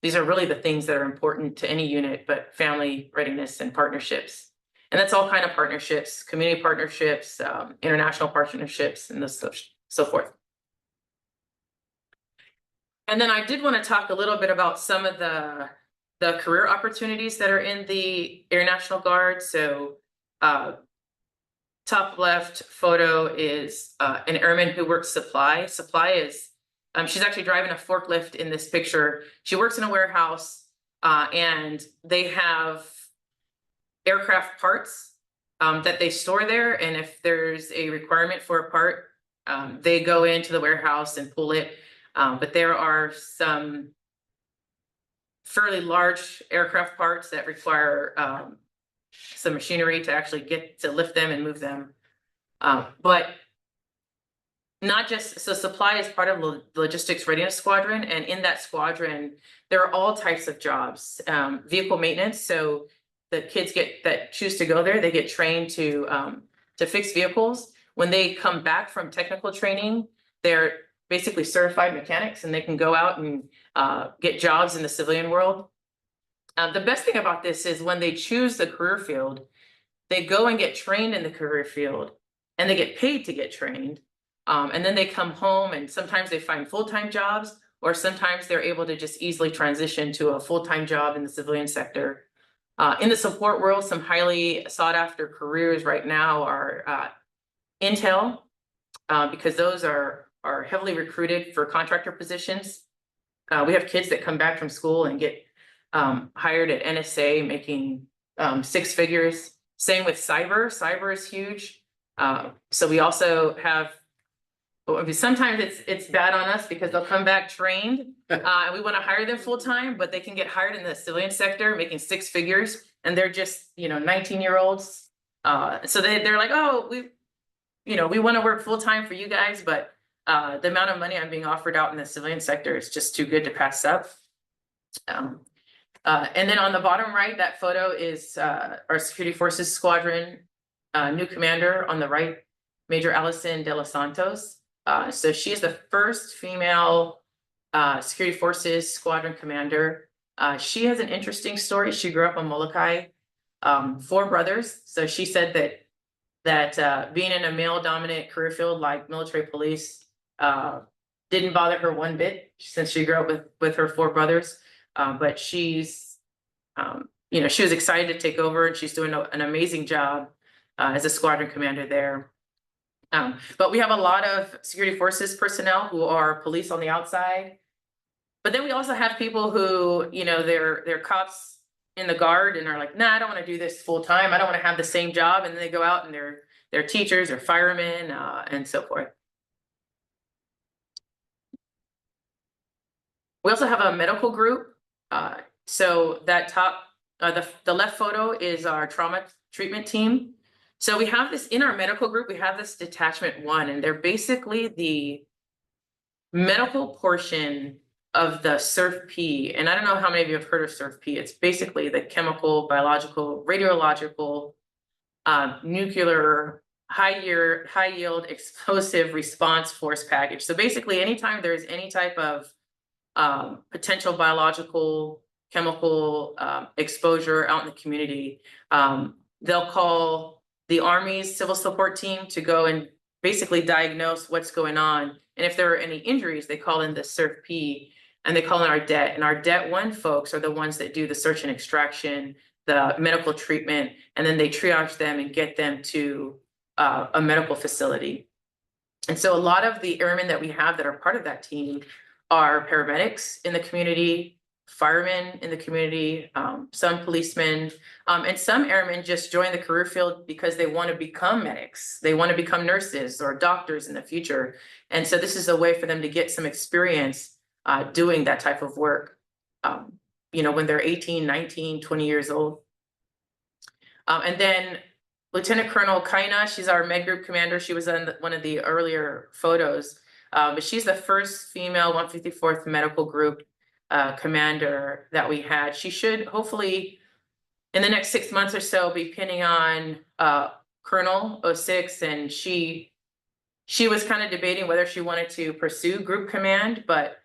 these are really the things that are important to any unit, but family readiness and partnerships. And that's all kind of partnerships, community partnerships, international partnerships, and so forth. And then I did want to talk a little bit about some of the career opportunities that are in the Air National Guard. So top left photo is an airman who works supply. Supply is, she's actually driving a forklift in this picture. She works in a warehouse and they have aircraft parts that they store there. And if there's a requirement for a part, they go into the warehouse and pull it. But there are some fairly large aircraft parts that require some machinery to actually get to lift them and move them. But not just, so supply is part of the logistics readiness squadron. And in that squadron, there are all types of jobs. Vehicle maintenance. So the kids that choose to go there, they get trained to fix vehicles. When they come back from technical training, they're basically certified mechanics, and they can go out and get jobs in the civilian world. The best thing about this is when they choose the career field, they go and get trained in the career field, and they get paid to get trained. And then they come home, and sometimes they find full-time jobs, or sometimes they're able to just easily transition to a full-time job in the civilian sector. In the support world, some highly sought-after careers right now are Intel, because those are heavily recruited for contractor positions. We have kids that come back from school and get hired at NSA making 6 figures. Same with cyber. Cyber is huge. So we also have, sometimes it's bad on us because they'll come back trained and we want to hire them full time, but they can get hired in the civilian sector making 6 figures, and they're just 19-year-olds. So they're like, oh, we want to work full time for you guys, but the amount of money I'm being offered out in the civilian sector is just too good to pass up. And then on the bottom right, that photo is our Security Forces Squadron new commander on the right, Major Allison De Los Santos. So she is the first female Security Forces Squadron commander. She has an interesting story. She grew up on Molokai, 4 brothers. So she said that being in a male-dominant career field like military police didn't bother her one bit, since she grew up with her 4 brothers. But she's, she was excited to take over, and she's doing an amazing job as a squadron commander there. But we have a lot of security forces personnel who are police on the outside. But then we also have people who, they're cops in the Guard and are like, nah, I don't want to do this full time. I don't want to have the same job. And then they go out and they're teachers or firemen and so forth. We also have a medical group. So that top, the left photo is our trauma treatment team. So we have this in our medical group, we have this detachment 1, and they're basically the medical portion of the SURF-P. And I don't know how many of you have heard of SURF-P. It's basically the chemical, biological, radiological, nuclear, high yield explosive response force package. So basically anytime there's any type of potential biological, chemical exposure out in the community. They'll call the Army's civil support team to go and basically diagnose what's going on. And if there are any injuries, they call in the SURF-P and they call in our DET. And our DET 1 folks are the ones that do the search and extraction, the medical treatment, and then they triage them and get them to a medical facility. And so a lot of the airmen that we have that are part of that team are paramedics in the community, firemen in the community, some policemen, and some airmen just join the career field because they want to become medics. They want to become nurses or doctors in the future. And so this is a way for them to get some experience doing that type of work, you know, when they're 18, 19, 20 years old. And then Lieutenant Colonel Kaina, she's our Med Group commander. She was in one of the earlier photos, but she's the first female 154th Medical Group commander that we had. She should hopefully in the next 6 months or so be pinning on Colonel 06, and she was kind of debating whether she wanted to pursue group command, but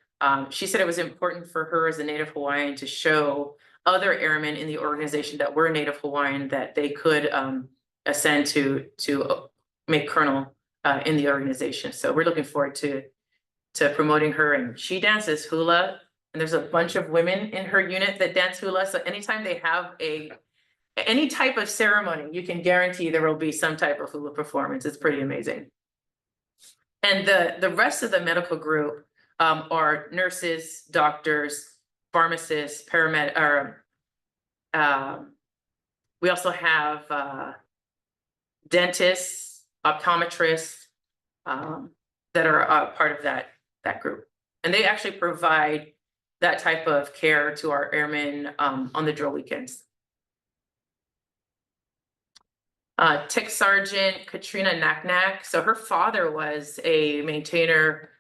she said it was important for her as a Native Hawaiian to show other airmen in the organization that were Native Hawaiian that they could ascend to make colonel in the organization. So we're looking forward to promoting her, and she dances hula. And there's a bunch of women in her unit that dance hula. So anytime they have any type of ceremony, you can guarantee there will be some type of hula performance. It's pretty amazing. And the rest of the medical group are nurses, doctors, pharmacists, paramedics. We also have dentists, optometrists that are part of that group. And they actually provide that type of care to our airmen on the drill weekends. Tech Sergeant Katrina Naknak. So her father was a maintainer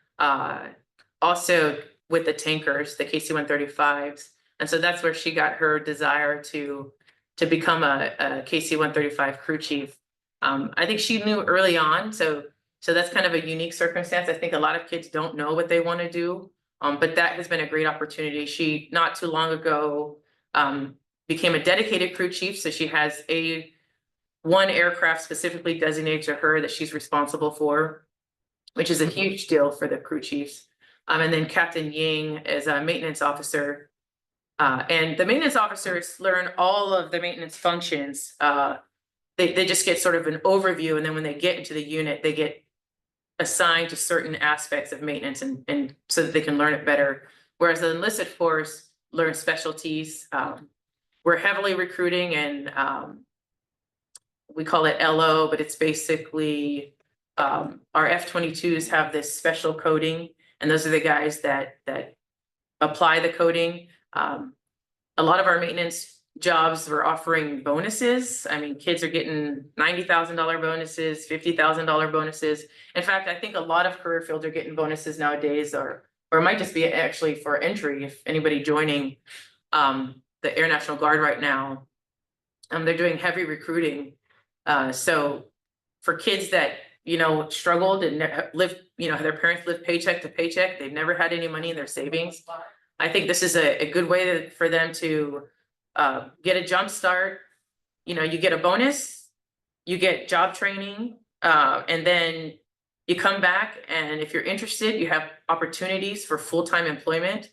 also with the tankers, the KC-135s. And so that's where she got her desire to become a KC-135 crew chief. I think she knew early on, so that's kind of a unique circumstance. I think a lot of kids don't know what they want to do. But that has been a great opportunity. She, not too long ago, became a dedicated crew chief. So she has one aircraft specifically designated to her that she's responsible for, which is a huge deal for the crew chiefs. And then Captain Ying is a maintenance officer. And the maintenance officers learn all of the maintenance functions. They just get sort of an overview. And then when they get into the unit, they get assigned to certain aspects of maintenance and so that they can learn it better. Whereas the enlisted force learns specialties. We're heavily recruiting, and we call it LO, but it's basically our F-22s have this special coding, and those are the guys that apply the coding. A lot of our maintenance jobs were offering bonuses. I mean, kids are getting $90,000 bonuses, $50,000 bonuses. In fact, I think a lot of career fields are getting bonuses nowadays, or it might just be actually for entry. If anybody joining the Air National Guard right now, they're doing heavy recruiting. So for kids that, you know, struggled and lived, you know, their parents lived paycheck to paycheck, they've never had any money in their savings. I think this is a good way for them to get a jump start. You know, you get a bonus, you get job training, and then you come back, and if you're interested, you have opportunities for full-time employment.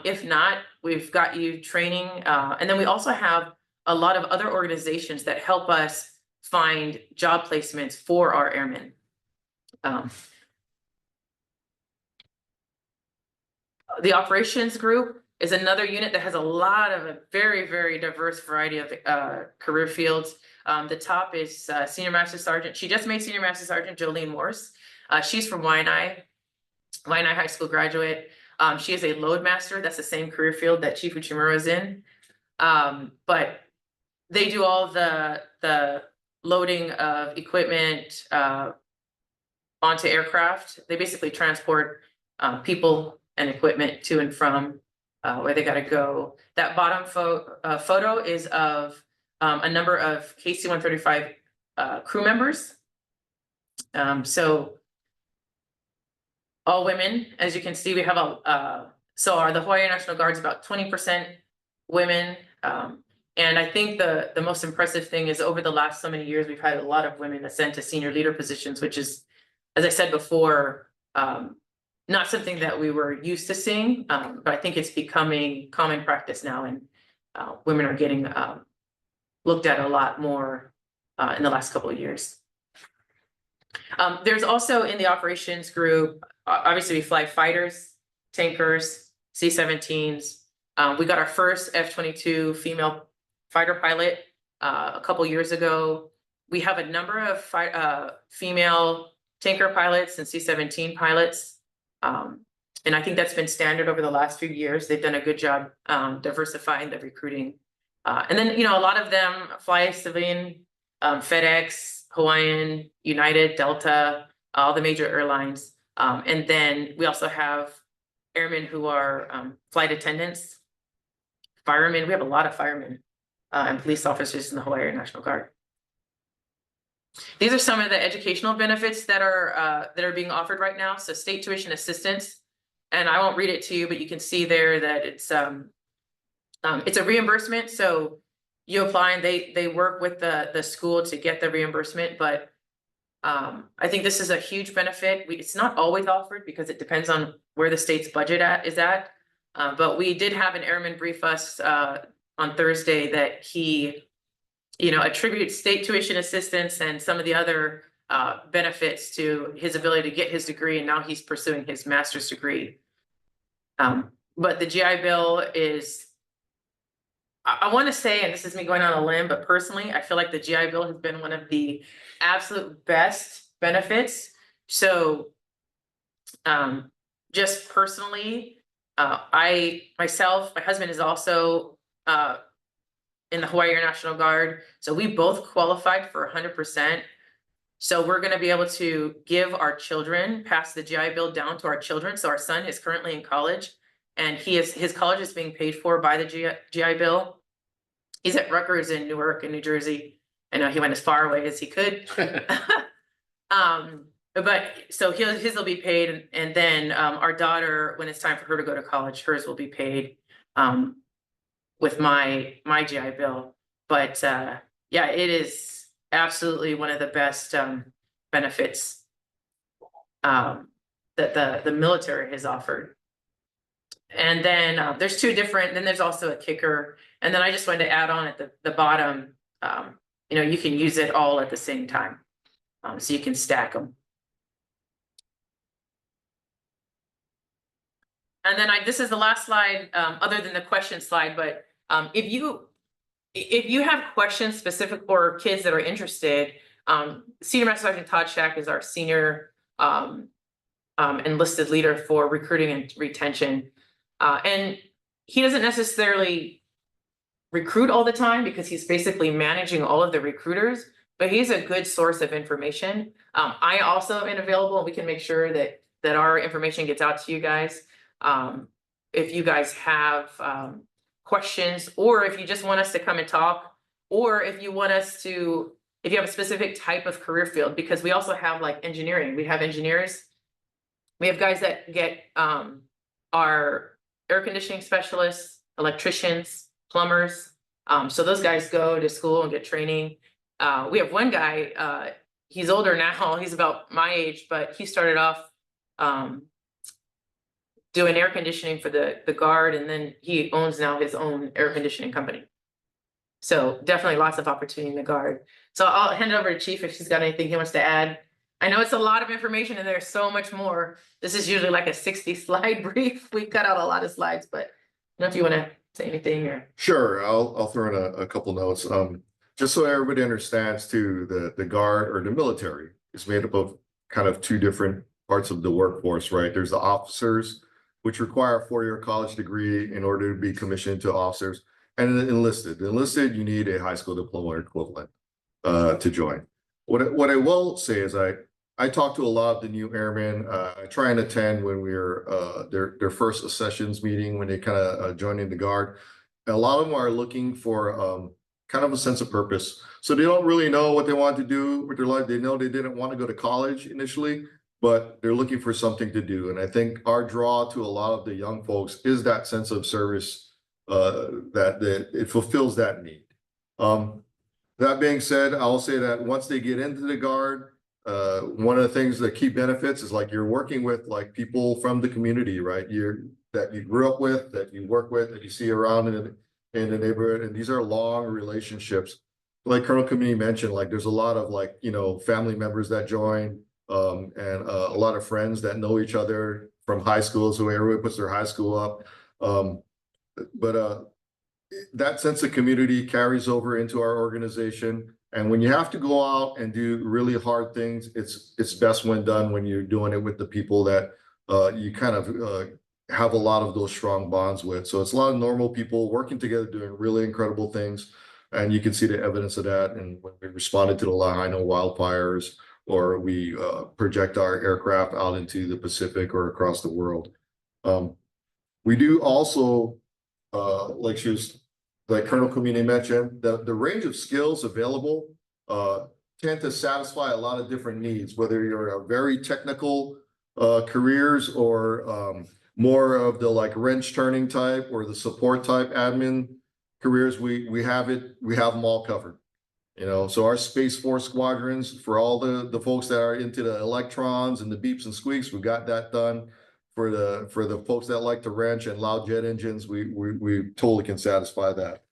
If not, we've got you training. And then we also have a lot of other organizations that help us find job placements for our airmen. The operations group is another unit that has a lot of a very, very diverse variety of career fields. The top is Senior Master Sergeant. She just made Senior Master Sergeant Jolene Morse. She's from Waianae High School graduate. She is a load master. That's the same career field that Chief Uchimura is in. But they do all the loading of equipment onto aircraft. They basically transport people and equipment to and from where they got to go. That bottom photo is of a number of KC-135 crew members. So all women, as you can see, we have So the Hawaii Air National Guard is about 20% women. And I think the most impressive thing is over the last so many years, we've had a lot of women ascend to senior leader positions, which is, as I said before, not something that we were used to seeing, but I think it's becoming common practice now, and women are getting looked at a lot more in the last couple of years. There's also in the operations group, obviously we fly fighters, tankers, C-17s. We got our first F-22 female fighter pilot a couple years ago. We have a number of female tanker pilots and C-17 pilots. And I think that's been standard over the last few years. They've done a good job diversifying the recruiting. And then, a lot of them fly civilian, FedEx, Hawaiian, United, Delta, all the major airlines. And then we also have airmen who are flight attendants, firemen. We have a lot of firemen and police officers in the Hawaii Air National Guard. These are some of the educational benefits that are being offered right now. So state tuition assistance, and I won't read it to you, but you can see there that it's a reimbursement. So you apply and they work with the school to get the reimbursement. But I think this is a huge benefit. It's not always offered because it depends on where the state's budget is at. But we did have an airman brief us on Thursday that he attributes state tuition assistance and some of the other benefits to his ability to get his degree, and now he's pursuing his master's degree. But the GI Bill is, I want to say, and this is me going on a limb, but personally, I feel like the GI Bill has been one of the absolute best benefits. So just personally, my husband is also in the Hawaii Air National Guard. So we both qualified for 100%. So we're going to be able to give our children, pass the GI Bill down to our children. So our son is currently in college, and his college is being paid for by the GI Bill. He's at Rutgers in Newark in New Jersey. I know he went as far away as he could. But so his will be paid, and then our daughter, when it's time for her to go to college, hers will be paid with my GI Bill. But yeah, it is absolutely one of the best benefits that the military has offered. And then there's two different, then there's also a kicker. And then I just wanted to add on at the bottom, you can use it all at the same time. So you can stack them. And then this is the last slide, other than the question slide, but if you have questions specific for kids that are interested, Senior Master Sergeant Todd Shack is our senior enlisted leader for recruiting and retention. And he doesn't necessarily recruit all the time because he's basically managing all of the recruiters, but he's a good source of information. I also am available, and we can make sure that our information gets out to you guys. If you guys have questions, or if you just want us to come and talk, or if you want us to, if you have a specific type of career field, because we also have like engineering, we have engineers, we have guys that get our air conditioning specialists, electricians, plumbers. So those guys go to school and get training. We have one guy, he's older now, he's about my age, but he started off doing air conditioning for the Guard, and then he owns now his own air conditioning company. So definitely lots of opportunity in the Guard. So I'll hand it over to Chief if she's got anything he wants to add. I know it's a lot of information and there's so much more. This is usually like a 60-slide brief. We cut out a lot of slides, but I don't know if you want to say anything or. Sure, I'll throw in a couple notes. Just so everybody understands too, the Guard or the military is made up of kind of two different parts of the workforce, right? There's the officers, which require a 4-year college degree in order to be commissioned to officers, and the enlisted. The enlisted, you need a high school diploma or equivalent to join. What I will say is I talk to a lot of the new airmen. I try and attend when we're their first sessions meeting when they kind of joining the Guard. And a lot of them are looking for kind of a sense of purpose. So they don't really know what they want to do with their life. They know they didn't want to go to college initially, but they're looking for something to do. And I think our draw to a lot of the young folks is that sense of service, that it fulfills that need. That being said, I'll say that once they get into the Guard, one of the things, the key benefits is like you're working with like people from the community, right? That you grew up with, that you work with, that you see around in the neighborhood. And these are long relationships. Like Colonel Kamini mentioned, like there's a lot of like, family members that join, and a lot of friends that know each other from high school. So everyone puts their high school up. But that sense of community carries over into our organization. And when you have to go out and do really hard things, it's best when done when you're doing it with the people that you kind of have a lot of those strong bonds with. So it's a lot of normal people working together, doing really incredible things. And you can see the evidence of that. And when we responded to the Lahaina wildfires, or we project our aircraft out into the Pacific or across the world. We do also, like Colonel Kamini mentioned, the range of skills available tend to satisfy a lot of different needs, whether you're a very technical careers or more of the like wrench turning type or the support type admin careers. We have them all covered. So our Space Force squadrons, for all the folks that are into the electrons and the beeps and squeaks, we got that done. For the folks that like to wrench and loud jet engines, we totally can satisfy that.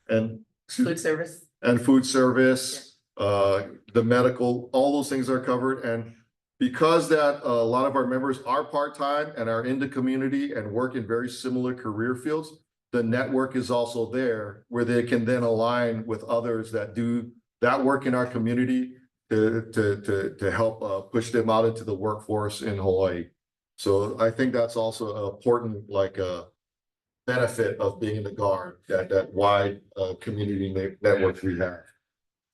And Food service. And food service, the medical, all those things are covered. And because that a lot of our members are part-time and are in the community and work in very similar career fields, the network is also there where they can then align with others that do that work in our community to help push them out into the workforce in Hawaii. So I think that's also an important benefit of being in the Guard, that wide community network we have.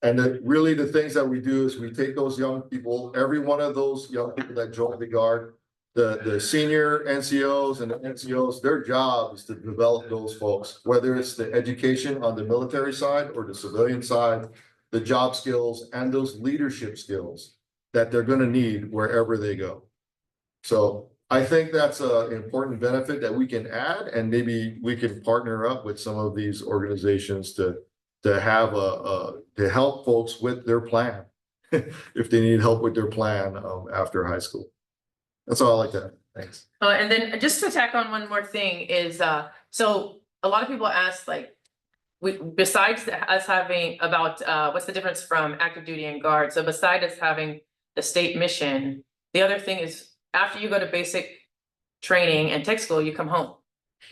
And really the things that we do is we take those young people, every one of those young people that join the Guard, the senior NCOs and the NCOs, their job is to develop those folks, whether it's the education on the military side or the civilian side, the job skills and those leadership skills that they're going to need wherever they go. So I think that's an important benefit that we can add, and maybe we can partner up with some of these organizations to have to help folks with their plan if they need help with their plan after high school. That's all I like to add. Thanks. And then just to tack on one more thing is, so a lot of people ask, like, besides us having about what's the difference from active duty and Guard? So besides us having the state mission, the other thing is after you go to basic training and tech school, you come home.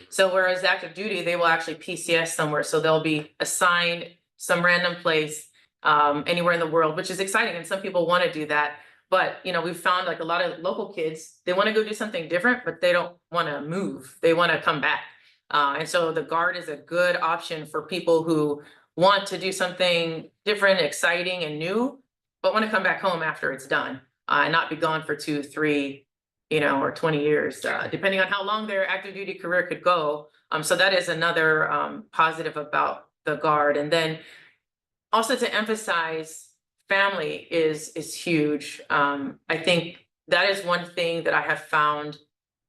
So whereas active duty, they will actually PCS somewhere. So they'll be assigned some random place anywhere in the world, which is exciting. And some people want to do that. But, we've found like a lot of local kids, they want to go do something different, but they don't want to move. They want to come back. And so the Guard is a good option for people who want to do something different, exciting, and new, but want to come back home after it's done and not be gone for 2, 3, or 20 years, depending on how long their active duty career could go. So that is another positive about the Guard. And then also to emphasize, family is huge. I think that is one thing that I have found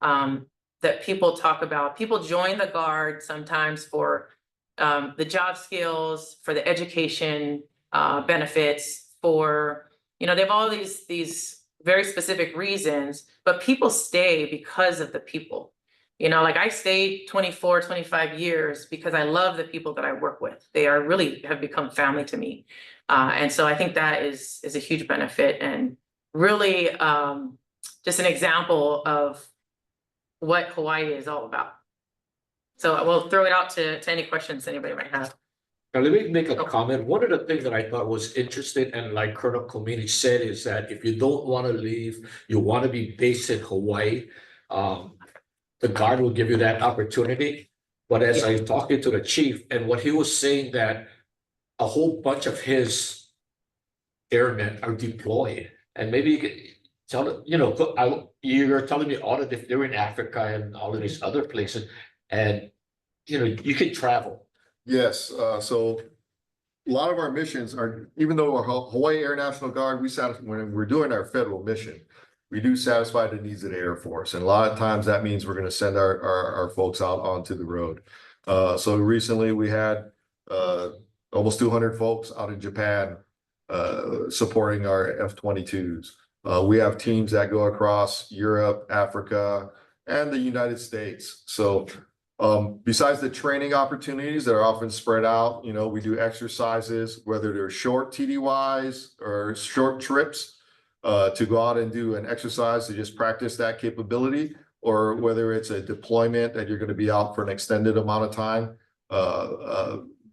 that people talk about. People join the Guard sometimes for the job skills, for the education benefits, for, they have all these very specific reasons, but people stay because of the people. Like I stayed 24, 25 years because I love the people that I work with. They are really have become family to me. And so I think that is a huge benefit and really just an example of what Hawaii is all about. So I will throw it out to any questions anybody might have. Now, let me make a comment. One of the things that I thought was interesting, and like Colonel Komini said, is that if you don't want to leave, you want to be based in Hawaii, the Guard will give you that opportunity. But as I was talking to the chief, and what he was saying that a whole bunch of his airmen are deployed, and maybe you could tell, you're telling me all of this, they're in Africa and all of these other places, and you can travel. Yes, so a lot of our missions are, even though we're Hawaii Air National Guard, when we're doing our federal mission, we do satisfy the needs of the Air Force. And a lot of times that means we're going to send our folks out onto the road. So recently we had almost 200 folks out in Japan supporting our F-22s. We have teams that go across Europe, Africa, and the United States. So besides the training opportunities that are often spread out, you know, we do exercises, whether they're short TDYs or short trips, to go out and do an exercise to just practice that capability, or whether it's a deployment that you're going to be out for an extended amount of time.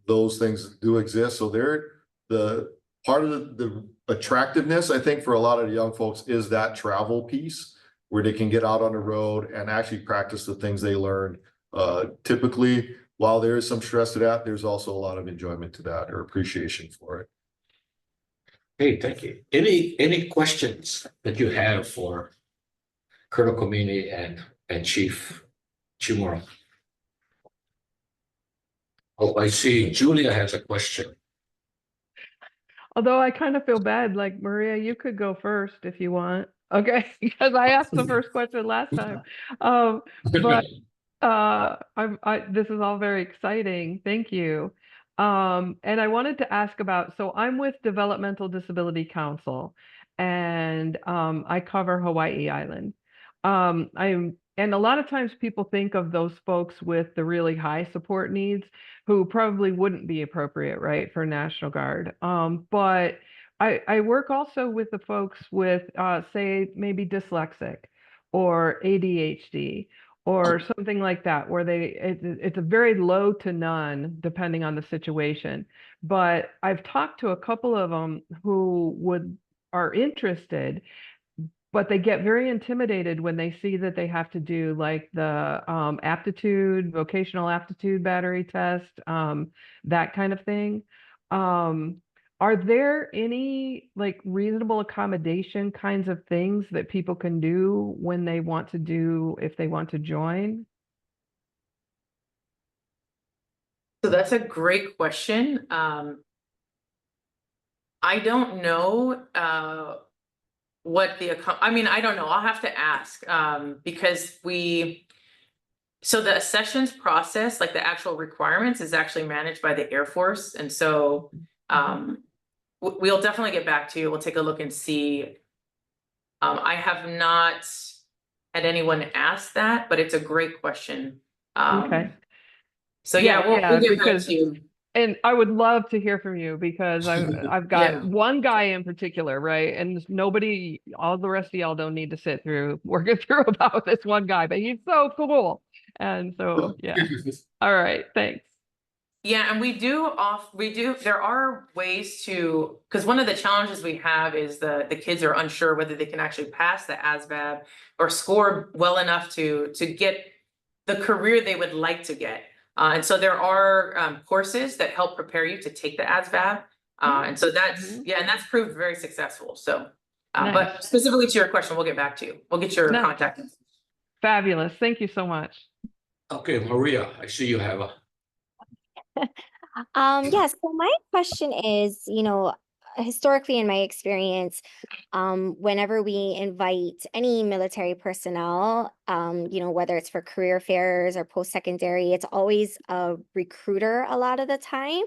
Those things do exist. So they're the part of the attractiveness, I think, for a lot of the young folks is that travel piece where they can get out on the road and actually practice the things they learned. Typically, while there is some stress to that, there's also a lot of enjoyment to that or appreciation for it. Hey, thank you. Any questions that you have for Colonel Komini and Chief Chimura? Oh, I see Julia has a question. Although I kind of feel bad, like Maria, you could go first if you want. Okay, because I asked the first question last time. But this is all very exciting. Thank you. And I wanted to ask about, so I'm with Developmental Disability Council, and I cover Hawaii Island. And a lot of times people think of those folks with the really high support needs who probably wouldn't be appropriate, right, for National Guard. But I work also with the folks with, say, maybe dyslexic or ADHD or something like that, where it's a very low to none, depending on the situation. But I've talked to a couple of them who are interested, but they get very intimidated when they see that they have to do like the vocational aptitude battery test, that kind of thing. Are there any like reasonable accommodation kinds of things that people can do when they want to do, if they want to join? So that's a great question. I don't know I don't know. I'll have to ask because so the accessions process, like the actual requirements, is actually managed by the Air Force. And so we'll definitely get back to you. We'll take a look and see. I have not had anyone ask that, but it's a great question. Okay. So yeah, we'll get back to you. And I would love to hear from you because I've got one guy in particular, right? And nobody, all the rest of y'all don't need to sit through working through about this one guy, but he's so cool. And so, yeah. All right, thanks. Yeah, and there are ways to, because one of the challenges we have is the kids are unsure whether they can actually pass the ASVAB or score well enough to get the career they would like to get. And so there are courses that help prepare you to take the ASVAB. And so that's, and that's proved very successful. So, but specifically to your question, we'll get back to you. We'll get your contact. Fabulous. Thank you so much. Okay, Maria, I see you have a. Yes, so my question is, historically in my experience, whenever we invite any military personnel, whether it's for career fairs or post-secondary, it's always a recruiter a lot of the time.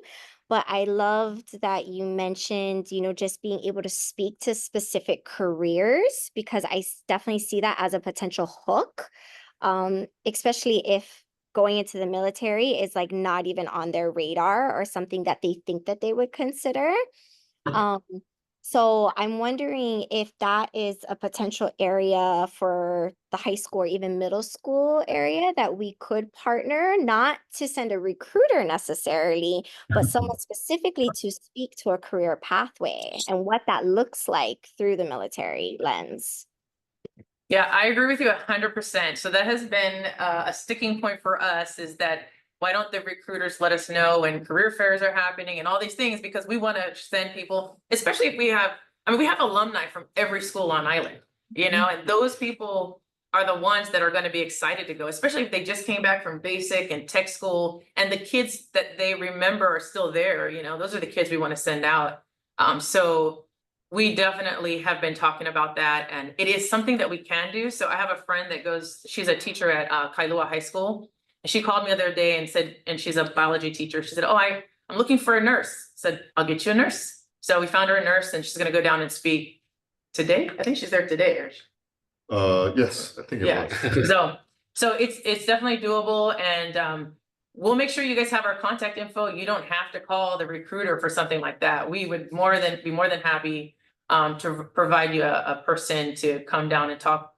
But I loved that you mentioned, just being able to speak to specific careers, because I definitely see that as a potential hook, especially if going into the military is like not even on their radar or something that they think that they would consider. So I'm wondering if that is a potential area for the high school or even middle school area that we could partner, not to send a recruiter necessarily, but someone specifically to speak to a career pathway and what that looks like through the military lens. Yeah, I agree with you 100%. So that has been a sticking point for us, is that why don't the recruiters let us know when career fairs are happening and all these things, because we want to send people, especially if we have alumni from every school on island, and those people are the ones that are gonna be excited to go, especially if they just came back from basic and tech school, and the kids that they remember are still there, you know, those are the kids we want to send out. So we definitely have been talking about that, and it is something that we can do. So I have a friend that goes, she's a teacher at Kailua High School, and she called me the other day and said, and she's a biology teacher, she said, oh, I'm looking for a nurse. Said, I'll get you a nurse. So we found her a nurse, and she's gonna go down and speak today. I think she's there today. Yes, I think it Yeah, was. so it's definitely doable, and we'll make sure you guys have our contact info. You don't have to call the recruiter for something like that. We would be more than happy to provide you a person to come down and talk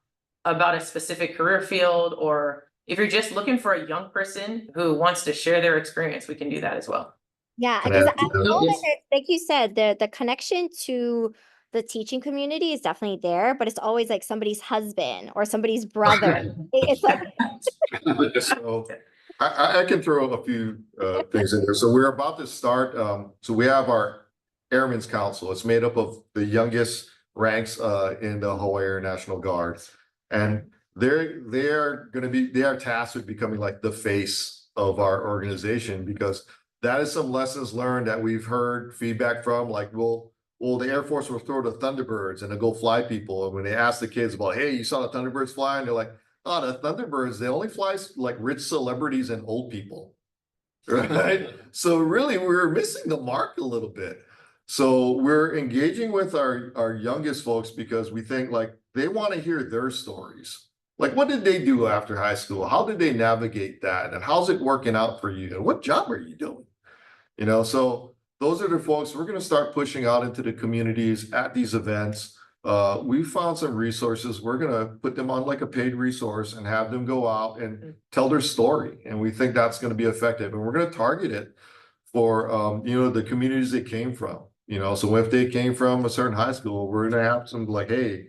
about a specific career field, or if you're just looking for a young person who wants to share their experience, we can do that as well. Yeah, Can I because add I to that? know that Yes. like you said, the connection to the teaching community is definitely there, but it's always like somebody's husband or somebody's brother. It's like So I can throw a few things in there. So we're about to start. So we have our Airmen's Council. It's made up of the youngest ranks in the Hawaii Air National Guard. And they are tasked with becoming like the face of our organization, because that is some lessons learned that we've heard feedback from, like, well, the Air Force will throw the Thunderbirds and they'll go fly people. And when they ask the kids about, hey, you saw the Thunderbirds fly? And they're like, oh, the Thunderbirds, they only fly like rich celebrities and old people. Right? So really, we're missing the mark a little bit. So we're engaging with our youngest folks because we think like they want to hear their stories. Like, what did they do after high school? How did they navigate that? And how's it working out for you? And what job are you doing? You know, so those are the folks we're going to start pushing out into the communities at these events. We found some resources. We're going to put them on like a paid resource and have them go out and tell their story. And we think that's going to be effective. And we're going to target it for, you know, the communities they came from. You know, so if they came from a certain high school, we're going to have some like, hey,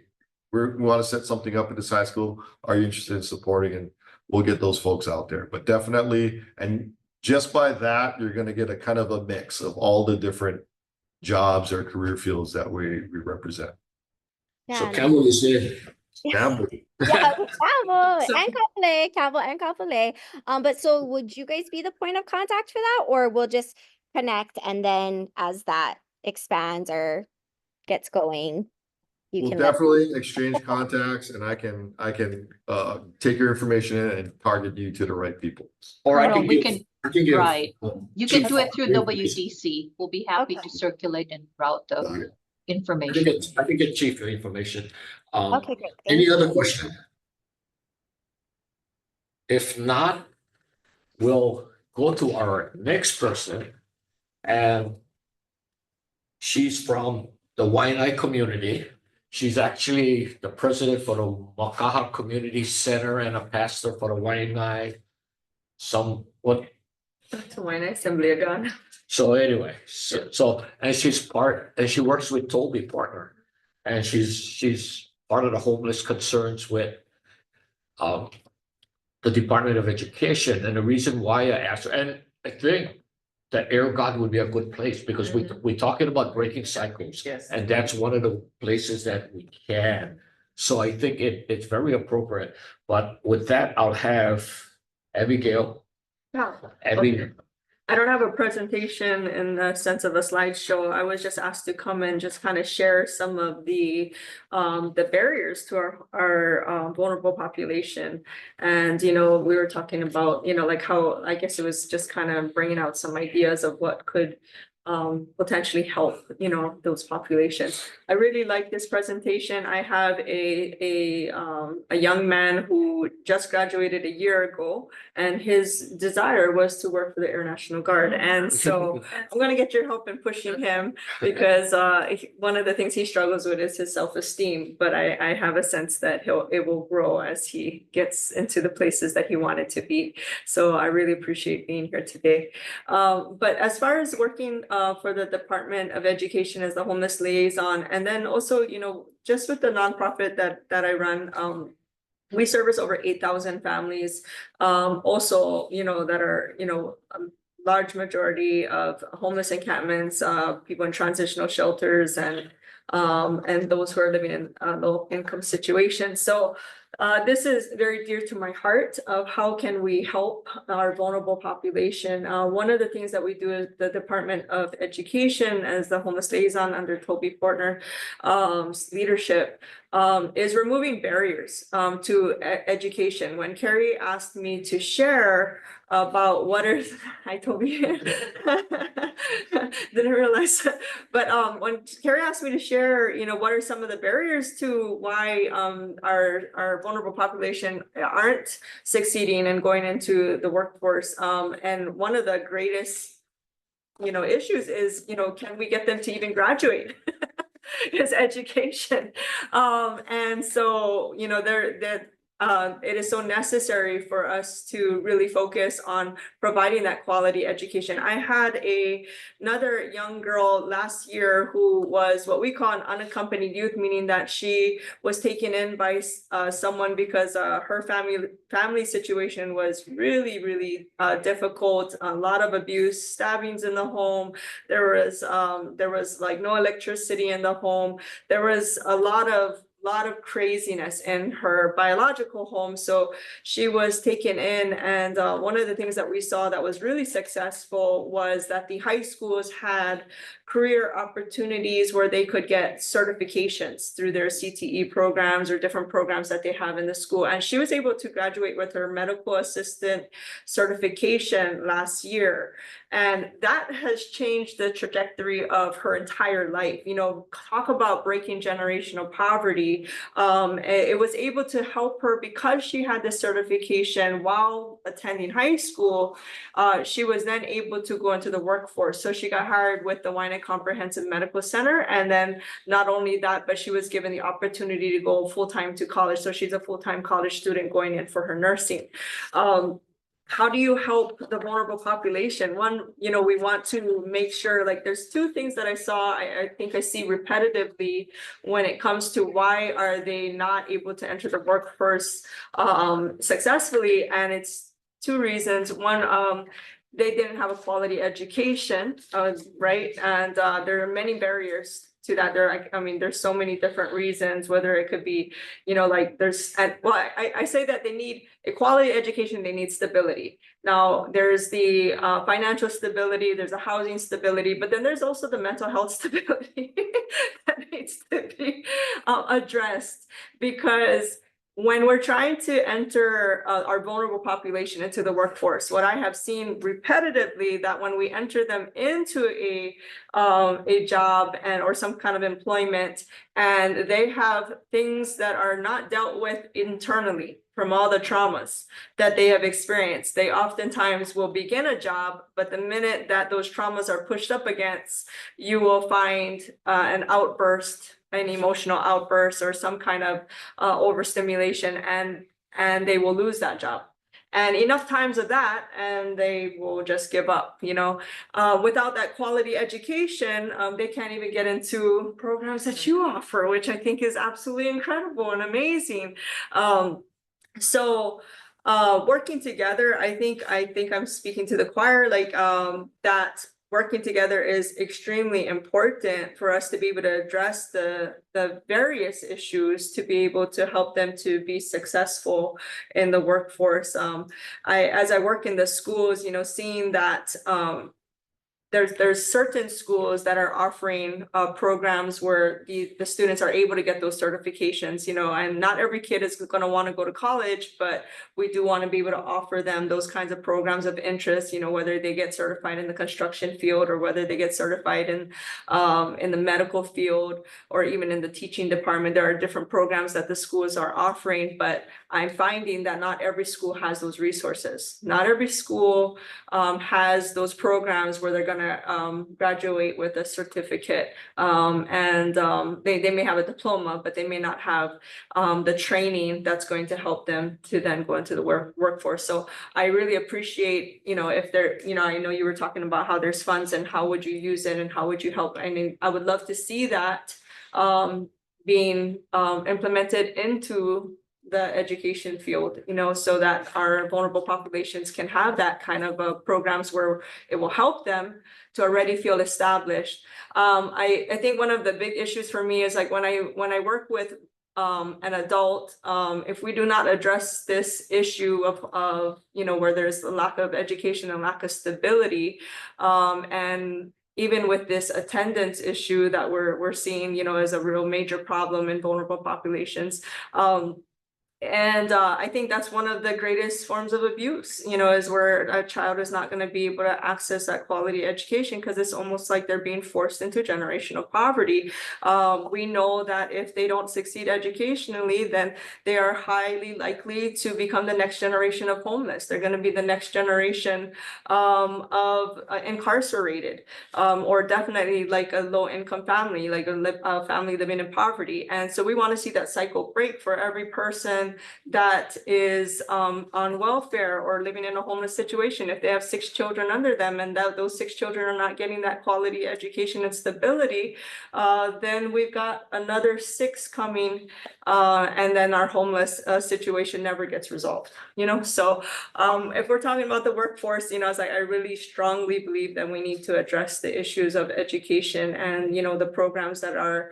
we want to set something up at this high school. Are you interested in supporting? And we'll get those folks out there. But definitely, and just by that, you're going to get a kind of a mix of all the different jobs or career fields that we represent. So yeah, Campbell is in. Campbell. yeah, Campbell So- and Kapolei, Campbell and Kapolei. But so would you guys be the point of contact for that, or we'll just connect and then as that expands or gets going, you We'll can let definitely exchange contacts, and I can take your information in and target you to the right people. Or I Colonel, can we give, I can give. right. You can Chief do it through information. WDC. We'll be happy to circulate and route Got the it. information. I can get Chief your information. Okay, great. Any Thank other you. question? If not, we'll go to our next person. And she's from the Waianae community. She's actually the president for the Makaha Community Center and a pastor for the Waianae. To Wine Assembly again. So anyway, and she works with Toby Partner, and she's part of the homeless concerns with the Department of Education. And the reason why I asked her, and I think that Air God would be a good place because we're talking about breaking cycles. Yes. And that's one of the places that we can. So I think it's very appropriate. But with that, I'll have Abigail. Yeah. Abby, I don't have a presentation in the sense of a slideshow. I was just asked to come and just kind of share some of the barriers to our vulnerable population. And, you know, we were talking about, you know, like how, I guess it was just kind of bringing out some ideas of what could potentially help, you know, those populations. I really like this presentation. I have a young man who just graduated a year ago, and his desire was to work for the Air National Guard. And so I'm gonna get your help in pushing him because one of the things he struggles with is his self-esteem. But I have a sense that it will grow as he gets into the places that he wanted to be. So I really appreciate being here today. But as far as working for the Department of Education as the homeless liaison, and then also, you know, just with the nonprofit that I run, we service over 8,000 families. Also, you know, that are, you know, large majority of homeless encampments, people in transitional shelters, and those who are living in low income situations. So this is very dear to my heart of how can we help our vulnerable population. One of the things that we do is the Department of Education as the homeless liaison under Toby Portner leadership is removing barriers to education. When Carrie asked me to share about what are I told you didn't realize, but when Carrie asked me to share, what are some of the barriers to why our vulnerable population aren't succeeding and going into the workforce, and one of the greatest issues is can we get them to even graduate? Is education. And so, it is so necessary for us to really focus on providing that quality education. I had another young girl last year who was what we call an unaccompanied youth, meaning that she was taken in by someone because her family situation was really, really difficult. A lot of abuse, stabbings in the home. There was like no electricity in the home. There was a lot of craziness in her biological home. So she was taken in, and one of the things that we saw that was really successful was that the high schools had career opportunities where they could get certifications through their CTE programs or different programs that they have in the school. And she was able to graduate with her medical assistant certification last year. And that has changed the trajectory of her entire life. Talk about breaking generational poverty. It was able to help her because she had this certification while attending high school. She was then able to go into the workforce. So she got hired with the Waianae Comprehensive Medical Center. And then not only that, but she was given the opportunity to go full-time to college. So she's a full-time college student going in for her nursing. How do you help the vulnerable population? One, we want to make sure, like, there's two things that I saw, I think I see repetitively when it comes to why are they not able to enter the workforce successfully. And it's two reasons. One, they didn't have a quality education, right? And there are many barriers to that. There's so many different reasons, whether it could be, I say that they need a quality education, they need stability. Now, there's the financial stability, there's a housing stability, but then there's also the mental health stability that needs to be addressed, because when we're trying to enter our vulnerable population into the workforce, what I have seen repetitively, that when we enter them into a job or some kind of employment, and they have things that are not dealt with internally from all the traumas that they have experienced, they oftentimes will begin a job, but the minute that those traumas are pushed up against, you will find an outburst, an emotional outburst, or some kind of overstimulation, and they will lose that job. And enough times of that, and they will just give up. Without that quality education, they can't even get into programs that you offer, which I think is absolutely incredible and amazing. So working together, I think I'm speaking to the choir, that working together is extremely important for us to be able to address the various issues, to be able to help them to be successful in the workforce. As I work in the schools, seeing that there's certain schools that are offering programs where the students are able to get those certifications, and not every kid is going to want to go to college, but we do want to be able to offer them those kinds of programs of interest, whether they get certified in the construction field or whether they get certified in the medical field or even in the teaching department. There are different programs that the schools are offering, but I'm finding that not every school has those resources. Not every school has those programs where they're going to graduate with a certificate, and they may have a diploma, but they may not have the training that's going to help them to then go into the workforce. So I really appreciate, if there, I know you were talking about how there's funds and how would you use it and how would you help. I mean, I would love to see that being implemented into the education field, so that our vulnerable populations can have that kind of programs where it will help them to already feel established. I think one of the big issues for me is like when I work with an adult, if we do not address this issue of, you know, where there's a lack of education and lack of stability, and even with this attendance issue that we're seeing, you know, as a real major problem in vulnerable populations, and I think that's one of the greatest forms of abuse, you know, is where a child is not going to be able to access that quality education because it's almost like they're being forced into generational poverty. We know that if they don't succeed educationally, then they are highly likely to become the next generation of homeless. They're going to be the next generation of incarcerated, or definitely like a low income family, like a family living in poverty. And so we want to see that cycle break for every person that is on welfare or living in a homeless situation. If they have 6 children under them and that those 6 children are not getting that quality education and stability, then we've got another 6 coming, and then our homeless situation never gets resolved, you know? So if we're talking about the workforce, you know, it's like I really strongly believe that we need to address the issues of education and, you know, the programs that are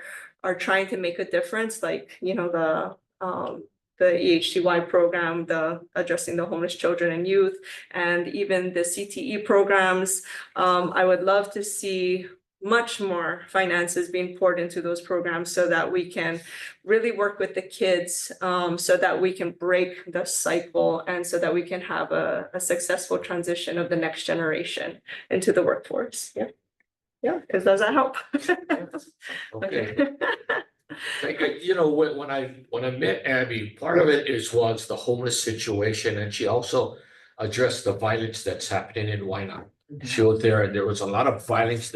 trying to make a difference, like, you know, the EHTY program, the addressing the homeless children and youth, and even the CTE programs. I would love to see much more finances being poured into those programs so that we can really work with the kids, so that we can break the cycle and so that we can have a successful transition of the next generation into the workforce. Yeah. Yeah, does that help? Okay. You know, when I met Abby, part of it was the homeless situation, and she also addressed the violence that's happening in Wynot. She was there, and there was a lot of violence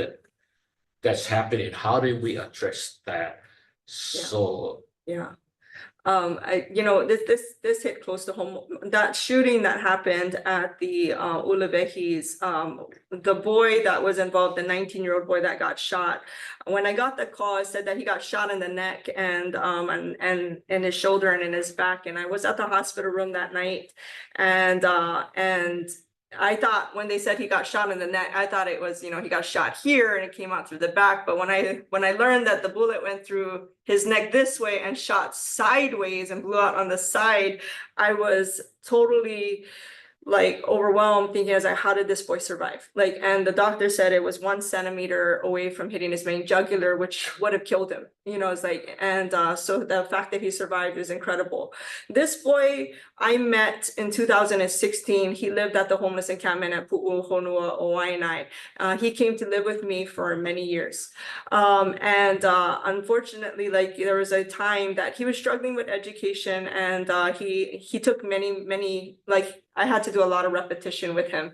that's happening. How do we address that? So Yeah. You know, this hit close to home. That shooting that happened at the Uluvehis, the boy that was involved, the 19-year-old boy that got shot. When I got the call, it said that he got shot in the neck and in his shoulder and in his back. And I was at the hospital room that night, and I thought when they said he got shot in the neck, I thought it was, you know, he got shot here and it came out through the back. But when I learned that the bullet went through his neck this way and shot sideways and blew out on the side, I was totally like overwhelmed, thinking, I was like, how did this boy survive? Like, and the doctor said it was 1 centimeter away from hitting his main jugular, which would have killed him. You know, it's like, and so the fact that he survived is incredible. This boy I met in 2016. He lived at the homeless encampment at Pu'uhonua, Owainai. He came to live with me for many years. And unfortunately, like there was a time that he was struggling with education, and he took many, like I had to do a lot of repetition with him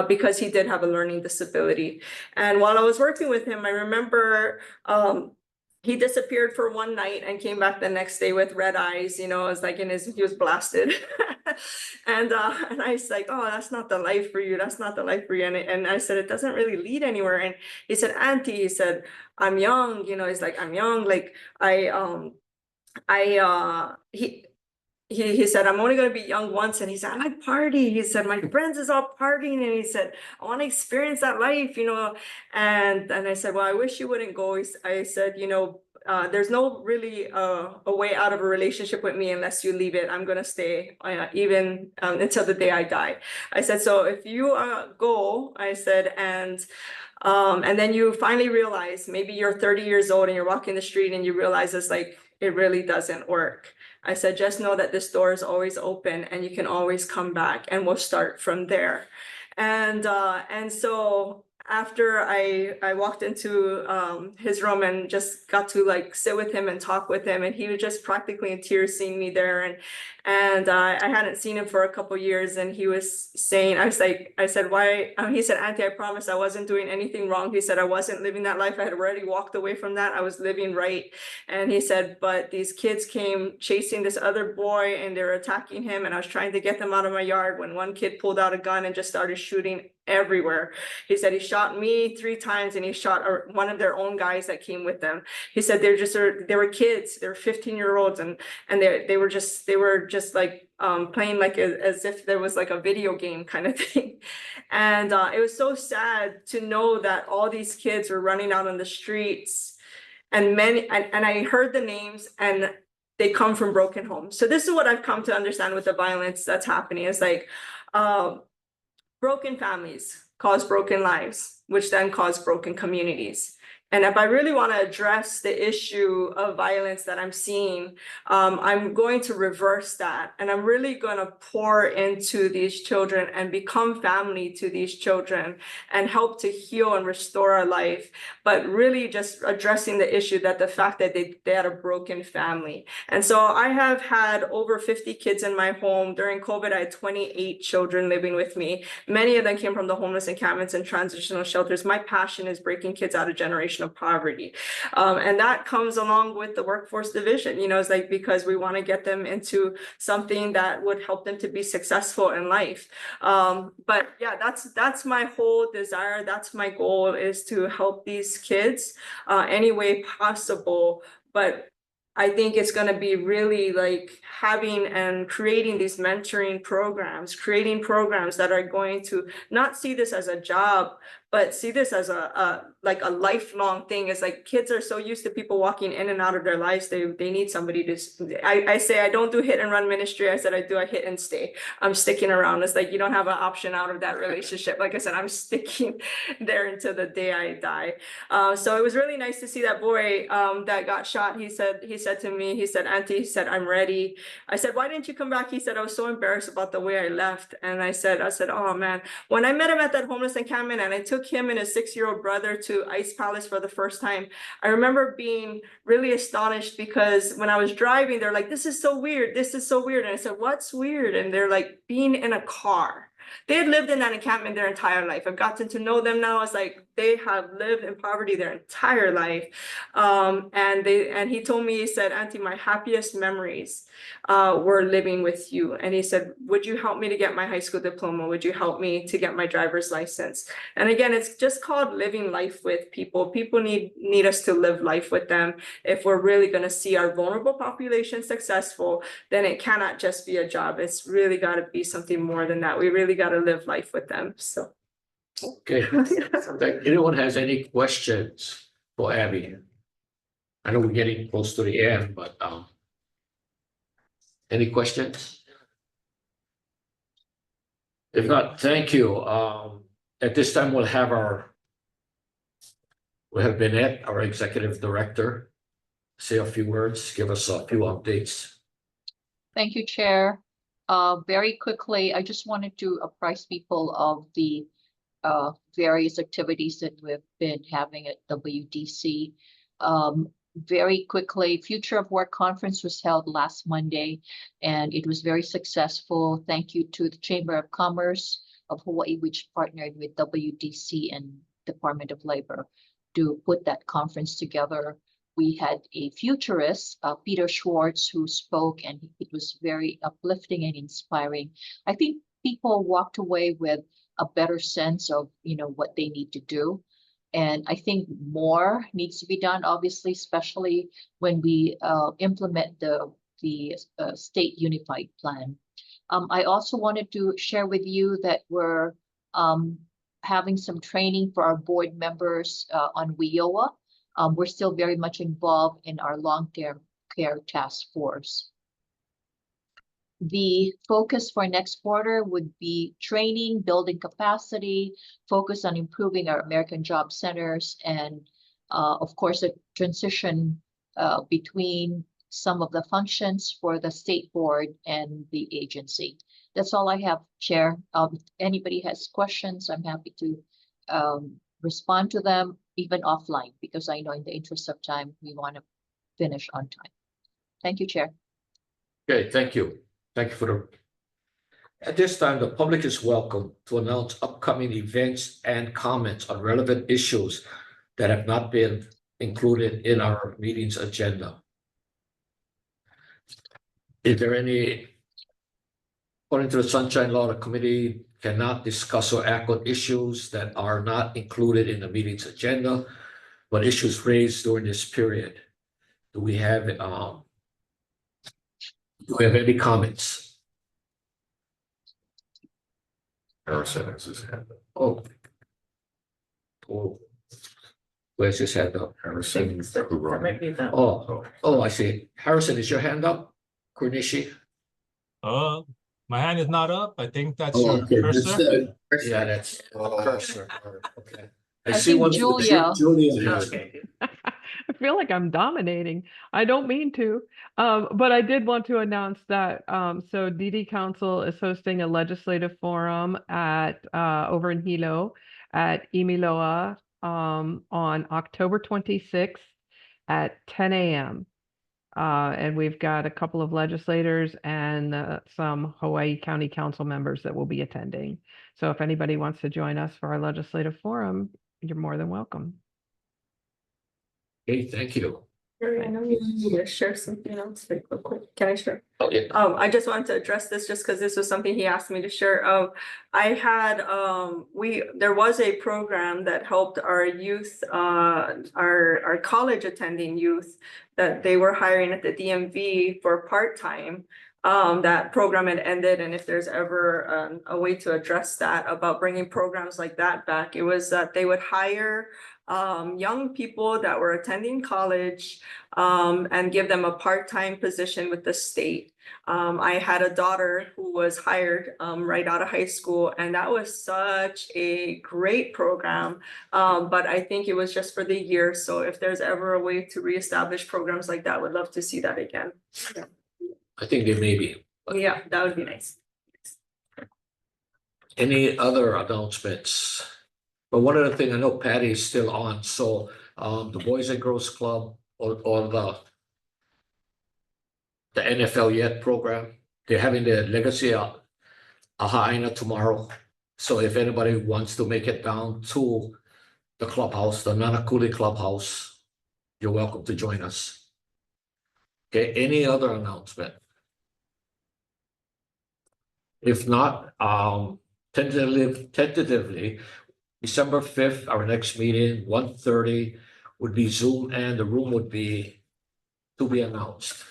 because he did have a learning disability. And while I was working with him, I remember he disappeared for one night and came back the next day with red eyes. You know, it was like he was blasted. And I was like, oh, that's not the life for you. That's not the life for you. And I said, it doesn't really lead anywhere. And he said, Auntie, he said, I'm young. You know, he's like, I'm young. Like he said, I'm only going to be young once. And he said, I like party. He said, my friends is all partying. And he said, I want to experience that life, you know. And I said, well, I wish you wouldn't go. I said, you know, there's no really a way out of a relationship with me unless you leave it. I'm going to stay even until the day I die. I said, so if you go, I said, and then you finally realize maybe you're 30 years old and you're walking the street and you realize it's like, it really doesn't work. I said, just know that this door is always open and you can always come back and we'll start from there. And so after I walked into his room and just got to like sit with him and talk with him, and he was just practically in tears seeing me there. And I hadn't seen him for a couple years, and he was saying, I said, why? He said, Auntie, I promise I wasn't doing anything wrong. He said, I wasn't living that life. I had already walked away from that. I was living right. And he said, but these kids came chasing this other boy and they were attacking him. And I was trying to get them out of my yard when one kid pulled out a gun and just started shooting everywhere. He said he shot me 3 times and he shot one of their own guys that came with them. He said they were kids, they were 15-year-olds, and they were just like playing like as if there was like a video game kind of thing. And it was so sad to know that all these kids were running out on the streets, and I heard the names, and they come from broken homes. So this is what I've come to understand with the violence that's happening. It's like broken families cause broken lives, which then cause broken communities. And if I really want to address the issue of violence that I'm seeing, I'm going to reverse that. And I'm really going to pour into these children and become family to these children and help to heal and restore our life. But really just addressing the issue that the fact that they had a broken family. And so I have had over 50 kids in my home. During COVID, I had 28 children living with me. Many of them came from the homeless encampments and transitional shelters. My passion is breaking kids out of generational poverty. And that comes along with the workforce division, it's like, because we want to get them into something that would help them to be successful in life. But yeah, that's my whole desire. That's my goal, is to help these kids any way possible. But I think it's going to be really like having and creating these mentoring programs, creating programs that are going to not see this as a job, but see this as a lifelong thing. It's like kids are so used to people walking in and out of their lives. They need somebody to, I say, I don't do hit and run ministry. I said, I do a hit and stay. I'm sticking around. It's like, you don't have an option out of that relationship. Like I said, I'm sticking there until the day I die. So it was really nice to see that boy that got shot. He said to me, he said, Auntie, he said, I'm ready. I said, why didn't you come back? He said, I was so embarrassed about the way I left. And I said, oh man, when I met him at that homeless encampment and I took him and his 6-year-old brother to Ice Palace for the first time, I remember being really astonished, because when I was driving, they're like, this is so weird. This is so weird. And I said, what's weird? And they're like, being in a car. They had lived in that encampment their entire life. I've gotten to know them now. It's like they have lived in poverty their entire life. And he told me, he said, Auntie, my happiest memories were living with you. And he said, would you help me to get my high school diploma? Would you help me to get my driver's license? And again, it's just called living life with people. People need us to live life with them. If we're really going to see our vulnerable population successful, then it cannot just be a job. It's really got to be something more than that. We really got to live life with them. So. Okay. Anyone has any questions for Abby? I know we're getting close to the end, but any questions? If not, thank you. At this time, we'll have Bennett, our executive director, say a few words, give us a few updates. Thank you, Chair. Very quickly, I just wanted to apprise people of the various activities that we've been having at WDC. Very quickly, Future of Work Conference was held last Monday, and it was very successful. Thank you to the Chamber of Commerce of Hawaii, which partnered with WDC and Department of Labor to put that conference together. We had a futurist, Peter Schwartz, who spoke, and it was very uplifting and inspiring. I think people walked away with a better sense of, what they need to do. And I think more needs to be done, obviously, especially when we implement the state unified plan. I also wanted to share with you that we're having some training for our board members on WIOA. We're still very much involved in our long-term care task force. The focus for next quarter would be training, building capacity, focus on improving our American Job Centers, and of course, a transition between some of the functions for the state board and the agency. That's all I have, Chair. If anybody has questions, I'm happy to respond to them, even offline, because I know in the interest of time, we want to finish on time. Thank you, Chair. Okay, thank you. Thank you for the. At this time, the public is welcome to announce upcoming events and comments on relevant issues that have not been included in our meeting's agenda. Is there any, according to the Sunshine Law, the committee cannot discuss or act on issues that are not included in the meeting's agenda, but issues raised during this period. Do we have any comments? Oh. Where's his hand up? Harrison. That might be the. Oh, I see. Harrison, is your hand up? Kurnishi? My hand is not up. I think that's Oh, your okay. cursor. Yeah, that's cursor. Okay. I I see think one. Julia. Julia. Okay. I feel like I'm dominating. I don't mean to. But I did want to announce that so DD Council is hosting a legislative forum at over in Hilo at Imiloa on October 26th at 10 a.m. And we've got a couple of legislators and some Hawaii County Council members that will be attending. So if anybody wants to join us for our legislative forum, you're more than welcome. Okay, thank you. Harry, I know you need to share something else real quick. Can I share? Oh, yeah. I just wanted to address this just because this was something he asked me to share. I had, there was a program that helped our youth, our college attending youth that they were hiring at the DMV for part-time. That program had ended, and if there's ever a way to address that about bringing programs like that back, it was that they would hire young people that were attending college and give them a part-time position with the state. I had a daughter who was hired right out of high school, and that was such a great program. But I think it was just for the year. So if there's ever a way to reestablish programs like that, would love to see that again. I think there may be. Yeah, that would be nice. Any other announcements? But one other thing, I know Patty is still on, so the Boys and Girls Club or the NFL Yet program, they're having their Legacy Ahaina tomorrow. So if anybody wants to make it down to the clubhouse, the Nanakuli Clubhouse, you're welcome to join us. Okay, any other announcement? If not, tentatively, December 5th, our next meeting, 1:30 would be Zoom, and the room would be to be announced.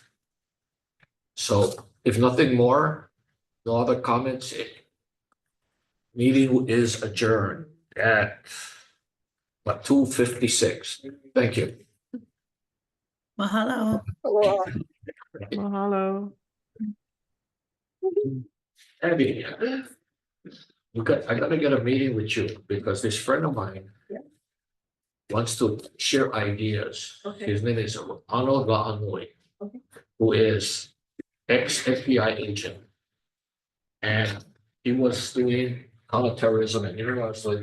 So if nothing more, no other comments, meeting is adjourned at 2:56. Thank you. Mahalo. Mahalo. Abby, I gotta get a meeting with you because this friend of mine wants to share ideas. Okay. His name is Arnold Va'anui, Okay. who is ex-FBI agent. And he was doing counterterrorism and international